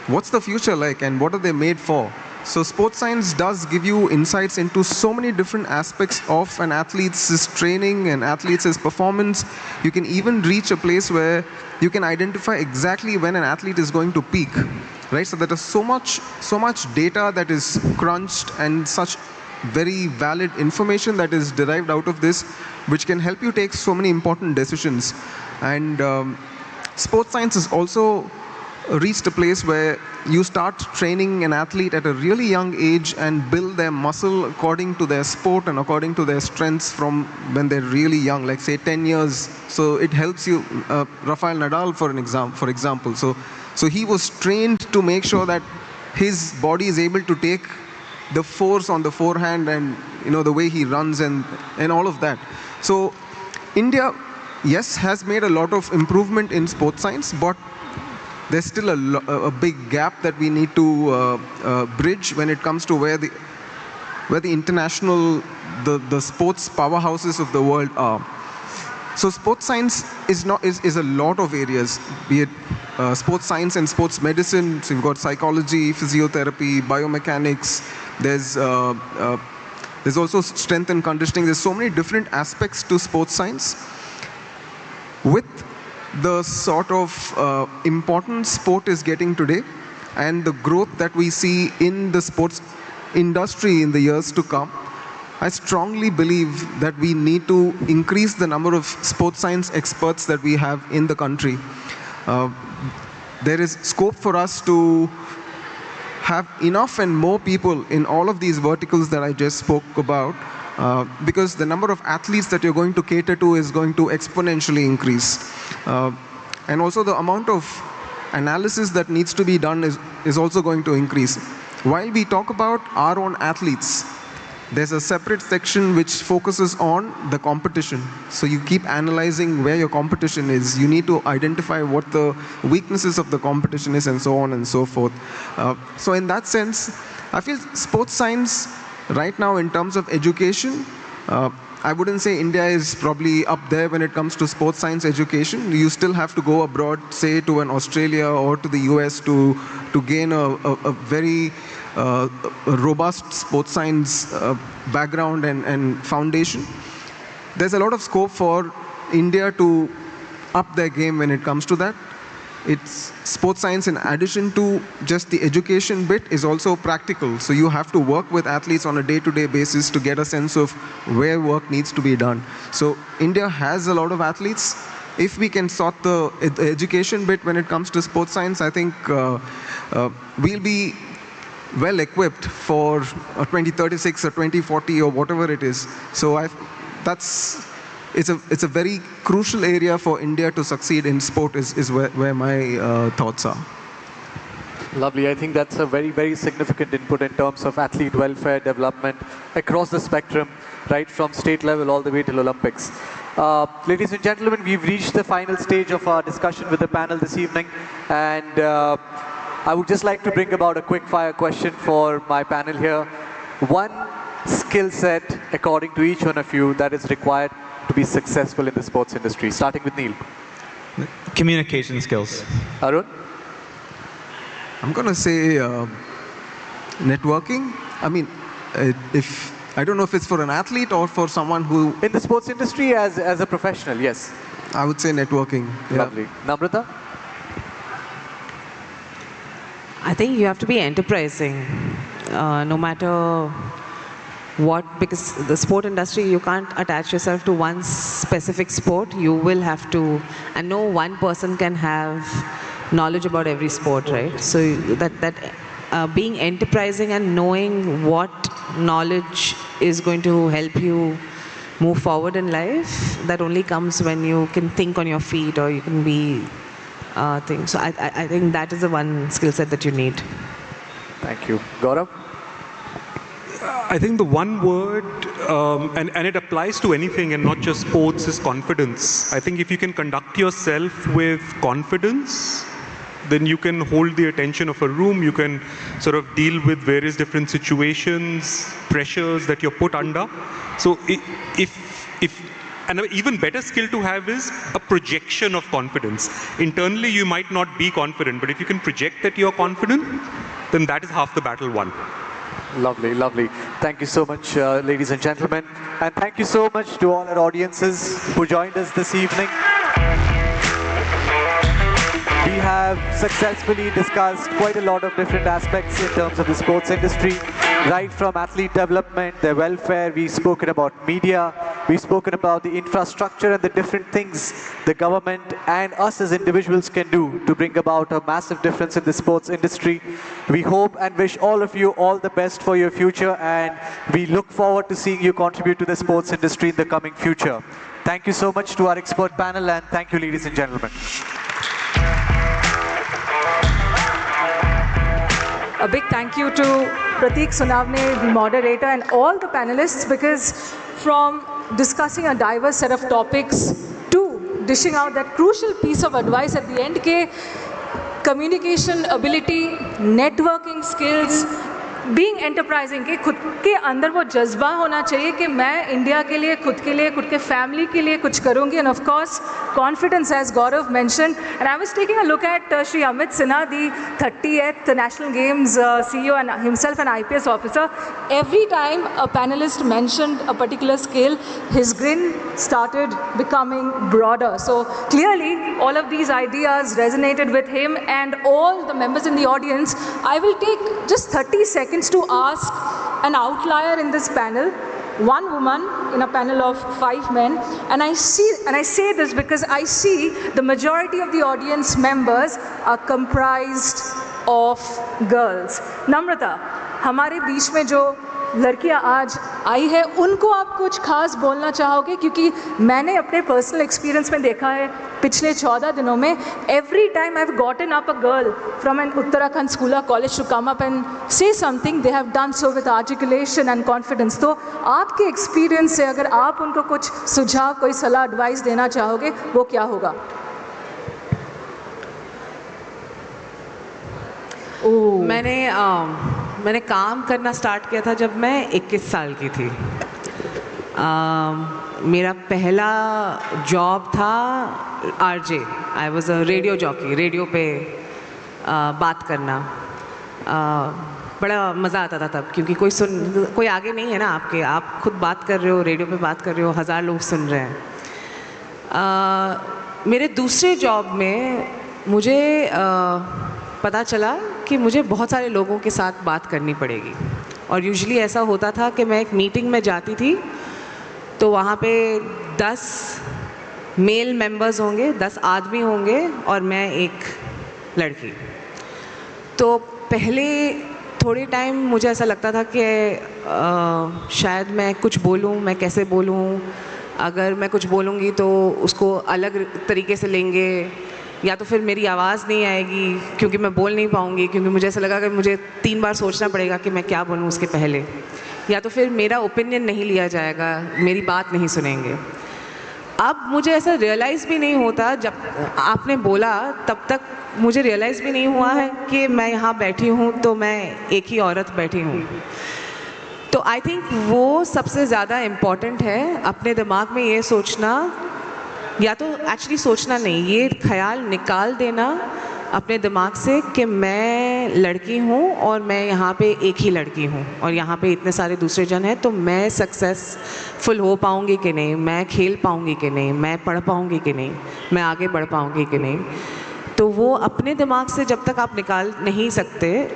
Speaker 5: what's the future like, and what are they made for. So sports science does give you insights into so many different aspects of an athlete's training and athlete's performance. You can even reach a place where you can identify exactly when an athlete is going to peak, right? So there is so much data that is crunched and such very valid information that is derived out of this, which can help you take so many important decisions. And sports science is also reached a place where you start training an athlete at a really young age and build their muscle according to their sport and according to their strengths from when they're really young, like say 10 years. So it helps you, Rafael Nadal for example. So he was trained to make sure that his body is able to take the force on the forehand and the way he runs and all of that. So India, yes, has made a lot of improvement in sports science, but there's still a big gap that we need to bridge when it comes to where the international, the sports powerhouses of the world are. So sports science is a lot of areas, be it sports science and sports medicine. So you've got psychology, physiotherapy, biomechanics. There's also strength and conditioning. There's so many different aspects to sports science. With the sort of importance sport is getting today, and the growth that we see in the sports industry in the years to come, I strongly believe that we need to increase the number of sports science experts that we have in the country. There is scope for us to have enough and more people in all of these verticals that I just spoke about, because the number of athletes that you're going to cater to is going to exponentially increase. And also the amount of analysis that needs to be done is also going to increase. While we talk about our own athletes, there's a separate section which focuses on the competition. So you keep analyzing where your competition is. You need to identify what the weaknesses of the competition is, and so on and so forth. So in that sense, I feel sports science right now in terms of education, I wouldn't say India is probably up there when it comes to sports science education. You still have to go abroad, say to an Australia or to the US to gain a very robust sports science background and foundation. There's a lot of scope for India to up their game when it comes to that. It's sports science, in addition to just the education bit, is also practical. So you have to work with athletes on a day-to-day basis to get a sense of where work needs to be done. So India has a lot of athletes. If we can sort the education bit when it comes to sports science, I think we'll be well equipped for 2036 or 2040 or whatever it is. So it's a very crucial area for India to succeed in sport is where my thoughts are.
Speaker 2: Lovely. I think that's a very, very significant input in terms of athlete welfare development across the spectrum, right from state level all the way till Olympics. Ladies and gentlemen, we've reached the final stage of our discussion with the panel this evening, and I would just like to bring about a quick fire question for my panel here. One skill set, according to each one of you, that is required to be successful in the sports industry, starting with Neil.
Speaker 3: Communication skills.
Speaker 2: Arun?
Speaker 5: I'm going to say networking. I mean, I don't know if it's for an athlete or for someone who...
Speaker 2: In the sports industry as a professional, yes.
Speaker 5: I would say networking. Yeah.
Speaker 2: Lovely. Namrata?
Speaker 4: I think you have to be enterprising, no matter what, because the sport industry, you can't attach yourself to one specific sport. You will have to, and no one person can have knowledge about every sport, right? So being enterprising and knowing what knowledge is going to help you move forward in life, that only comes when you can think on your feet, or you can be things. So I think that is the one skill set that you need.
Speaker 2: Thank you. Gaurav?
Speaker 6: I think the one word, and it applies to anything and not just sports, is confidence. I think if you can conduct yourself with confidence, then you can hold the attention of a room, you can sort of deal with various different situations, pressures that you're put under. So and an even better skill to have is a projection of confidence. Internally, you might not be confident, but if you can project that you're confident, then that is half the battle won.
Speaker 2: Lovely, lovely. Thank you so much, ladies and gentlemen. And thank you so much to all our audiences who joined us this evening. We have successfully discussed quite a lot of different aspects in terms of the sports industry, right from athlete development, their welfare. We've spoken about media. We've spoken about the infrastructure and the different things the government and us as individuals can do to bring about a massive difference in the sports industry. We hope and wish all of you all the best for your future, and we look forward to seeing you contribute to the sports industry in the coming future. Thank you so much to our expert panel, and thank you, ladies and gentlemen.
Speaker 1: A big thank you to Prateek Sunavne, the moderator, and all the panelists, because from discussing a diverse set of topics to dishing out that crucial piece of advice at the end, communication ability, networking skills, being enterprising के खुद के अंदर वो जज्बा होना चाहिए कि मैं इंडिया के लिए, खुद के फैमिली के लिए कुछ करूँगी. And of course confidence, as Gaurav mentioned. And I was taking a look at Shri Amit Sinha, the 30th National Games CEO and himself an IPS officer. Every time a panelist mentioned a particular skill, his grin started becoming broader. So clearly all of these ideas resonated with him and all the members in the audience. I will take just 30 seconds to ask an outlier in this panel, one woman in a panel of 5 men, and I say this because I see the majority of the audience members are comprised of girls. Namrata, हमारे बीच में जो लड़कियां आज आई है, उनको आप कुछ खास बोलना चाहोगे? क्योंकि मैंने अपने पर्सनल एक्सपीरियंस में देखा है पिछले 14 दिनों में, every time I have gotten up a girl from an Uttarakhand school और college to come up and say something, they have done so with articulation and confidence. तो आपके एक्सपीरियंस से अगर आप उनको कुछ सुझाव, कोई सलाह, एडवाइस देना चाहोगे, वो क्या होगा?
Speaker 4: मैंने काम करना स्टार्ट किया था जब मैं 21 साल की थी. मेरा पहला जॉब था RJ. I was a radio jockey, radio पे बात करना. बड़ा मज़ा आता था तब, क्योंकि कोई आगे नहीं है ना आपके, आप खुद बात कर रहे हो, रेडियो पे बात कर रहे हो, 1000 लोग सुन रहे हैं. मेरे दूसरे जॉब में मुझे पता चला कि मुझे बहुत सारे लोगों के साथ बात करनी पड़ेगी. और यूजुअली ऐसा होता था कि मैं एक मीटिंग में जाती थी तो वहाँ पे 10 मेल मेंबर्स होंगे, 10 आदमी होंगे और मैं एक लड़की. तो पहले थोड़े टाइम मुझे ऐसा लगता था कि शायद मैं कुछ बोलूँ, मैं कैसे बोलूँ, अगर मैं कुछ बोलूँगी तो उसको अलग तरीके से लेंगे, या तो फिर मेरी आवाज़ नहीं आएगी क्योंकि मैं बोल नहीं पाऊँगी, क्योंकि मुझे ऐसा लगा कि मुझे 3 बार सोचना पड़ेगा कि मैं क्या बोलूँ उसके पहले, या तो फिर मेरा ओपिनियन नहीं लिया जाएगा, मेरी बात नहीं सुनेंगे. अब मुझे ऐसा रियलाइज़ भी नहीं होता, जब आपने बोला तब तक मुझे रियलाइज़ भी नहीं हुआ है कि मैं यहाँ बैठी हूँ तो मैं एक ही औरत बैठी हूँ. तो आई थिंक वो सबसे ज़्यादा इम्पॉर्टेंट है, अपने दिमाग में ये सोचना, या तो एक्चुअली सोचना नहीं, ये ख्याल निकाल देना अपने दिमाग से कि मैं लड़की हूँ और मैं यहाँ पे एक ही लड़की हूँ और यहाँ पे इतने सारे दूसरे जन हैं, तो मैं सक्सेसफुल हो पाऊँगी कि नहीं, मैं खेल पाऊँगी कि नहीं, मैं पढ़ पाऊँगी कि नहीं, मैं आगे बढ़ पाऊँगी कि नहीं. तो वो अपने दिमाग से जब तक आप निकाल नहीं सकते,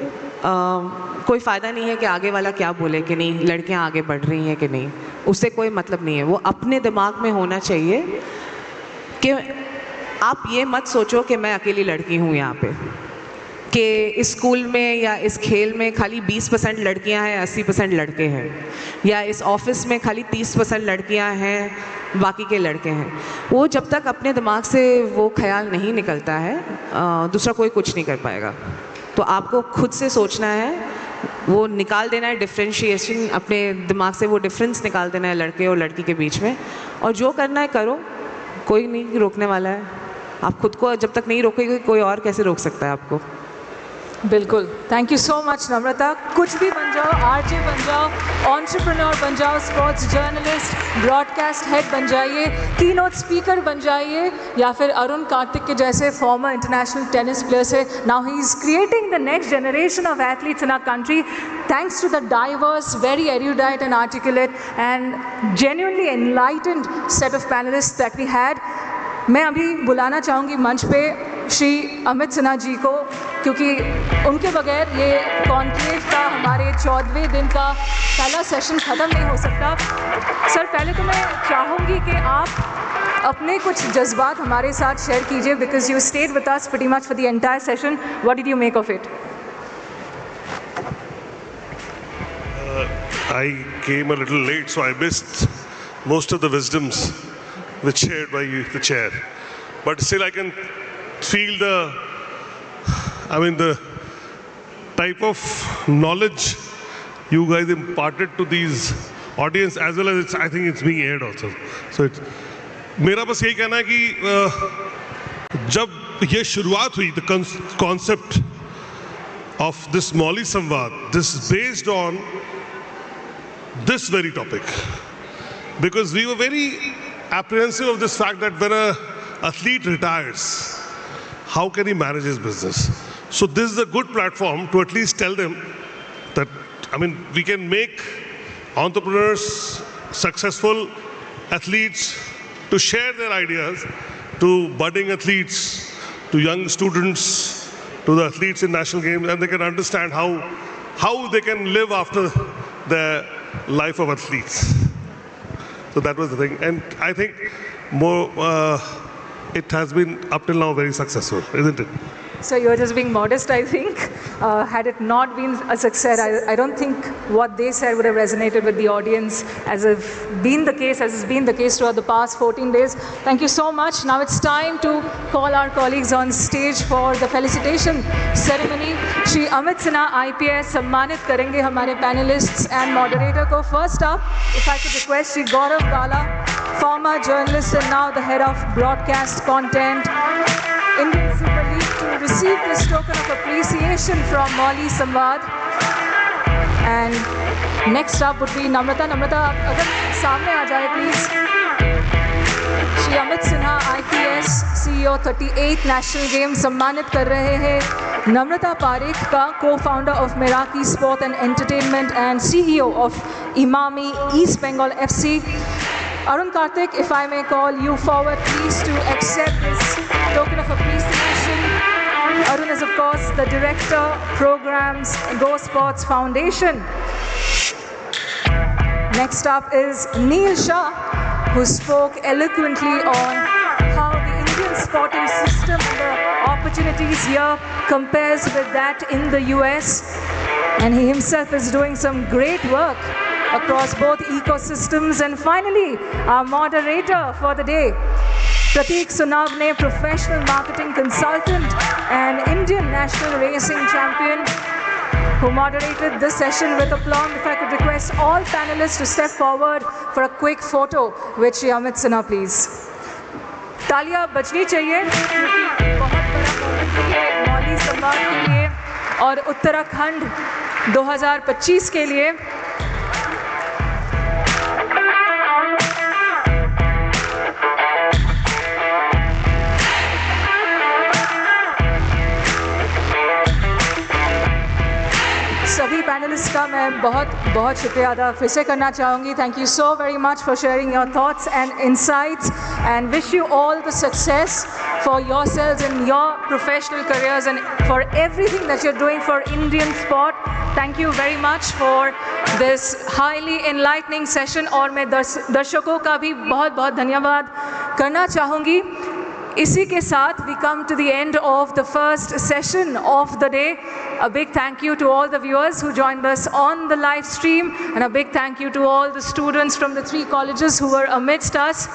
Speaker 4: कोई फ़ायदा नहीं है कि आगे वाला क्या बोले कि नहीं लड़कियाँ आगे बढ़ रही हैं कि नहीं, उससे कोई मतलब नहीं है. वो अपने दिमाग में होना चाहिए कि आप ये मत सोचो कि मैं अकेली लड़की हूँ यहाँ पे, कि इस स्कूल में या इस खेल में खाली 20% लड़कियाँ हैं, 80% लड़के हैं, या इस ऑफिस में खाली 30% लड़कियाँ हैं, बाकी के लड़के हैं. वो जब तक अपने दिमाग से वो ख्याल नहीं निकलता है, दूसरा कोई कुछ नहीं कर पाएगा. तो आपको खुद से सोचना है, वो निकाल देना है डिफ्रेंशिएशन, अपने दिमाग से वो डिफरेंस निकाल देना है लड़के और लड़की के बीच में, और जो करना है करो, कोई नहीं रोकने वाला है. आप खुद को जब तक नहीं रोकेंगे, कोई और कैसे रोक सकता है आपको?
Speaker 1: बिल्कुल. थैंक यू सो मच नम्रता. कुछ भी बन जाओ, आरजे बन जाओ, एंटरप्रेन्योर बन जाओ, स्पोर्ट्स जर्नलिस्ट, ब्रॉडकास्ट हेड बन जाइए, कीनोट स्पीकर बन जाइए, या फिर अरुण कार्तिक के जैसे फॉर्मर इंटरनेशनल टेनिस प्लेयर्स है. Now he is creating the next generation of athletes in our country thanks to the diverse, very erudite and articulate and genuinely enlightened set of panelists that we had. मैं अभी बुलाना चाहूँगी मंच पे श्री अमित सिन्हा जी को, क्योंकि उनके बगैर ये कॉन्क्लेव का हमारे 14वें दिन का पहला सेशन ख़त्म नहीं हो सकता. सर, पहले तो मैं चाहूँगी कि आप अपने कुछ जज्बात हमारे साथ शेयर कीजिए, because you stayed with us pretty much for the entire session. What did you make of it?
Speaker 7: I came a little late, so I missed most of the wisdoms which shared by the chair. But still, I can feel the type of knowledge you guys imparted to these audience, as well as I think it's being aired also. So मेरा बस यही कहना है कि जब ये शुरुआत हुई, the concept of this Molly Samvad, this is based on this very topic. Because we were very apprehensive of this fact that when an athlete retires, how can he manage his business? So this is a good platform to at least tell them that, I mean, we can make entrepreneurs, successful athletes to share their ideas to budding athletes, to young students, to the athletes in national games, and they can understand how they can live after the life of athletes. So that was the thing. And I think it has been up till now very successful, isn't it?
Speaker 1: So you're just being modest, I think. Had it not been a success, I don't think what they said would have resonated with the audience as has been the case throughout the past 14 days. Thank you so much. Now it's time to call our colleagues on stage for the felicitation ceremony. Shri Amit Sinha, IPS, सम्मानित करेंगे हमारे panelists and moderator को. First up, if I could request Shri Gaurav Gala, former journalist and now the head of broadcast content, Indian Super League, to receive this token of appreciation from Molly Samvad. And next up would be Namrata. Namrata, agar सामने आ जाए please. Shri Amit Sinha, IPS, CEO 38th National Games, सम्मानित कर रहे हैं Namrata Parikh का co-founder of Meraki Sport and Entertainment and CEO of Imami East Bengal FC. Arun Karthik, if I may call you forward, please, to accept this token of appreciation. Arun is, of course, the Director, Programs, Go Sports Foundation. Next up is Neil Shah, who spoke eloquently on how the Indian sporting system and the opportunities here compares with that in the US. And he himself is doing some great work across both ecosystems. And finally, our moderator for the day, Prateek Sunavne, professional marketing consultant and Indian national racing champion, who moderated this session with aplomb. If I could request all panelists to step forward for a quick photo with Shri Amit Sinha, please. तालियां बजनी चाहिए क्योंकि बहुत बड़ा moment है मौली सम्मान के लिए और उत्तराखंड 2025 के लिए. सभी पैनलिस्ट का मैं बहुत शुक्रिया अदा फिर से करना चाहूँगी. Thank you so very much for sharing your thoughts and insights, and wish you all the success for yourselves in your professional careers and for everything that you're doing for Indian sport. Thank you very much for this highly enlightening session. और मैं दर्शकों का भी बहुत धन्यवाद करना चाहूँगी. इसी के साथ we come to the end of the first session of the day. A big thank you to all the viewers who joined us on the live stream, and a big thank you to all the students from the 3 colleges who were amidst us.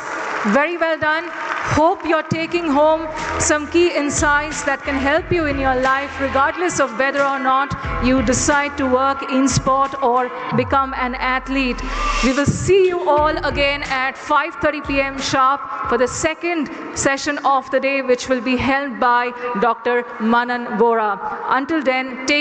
Speaker 1: Very well done. Hope you're taking home some key insights that can help you in your life, regardless of whether or not you decide to work in sport or become an athlete. We will see you all again at 5:30 p.m. sharp for the second session of the day, which will be held by Dr. Manan Vora. Until then, take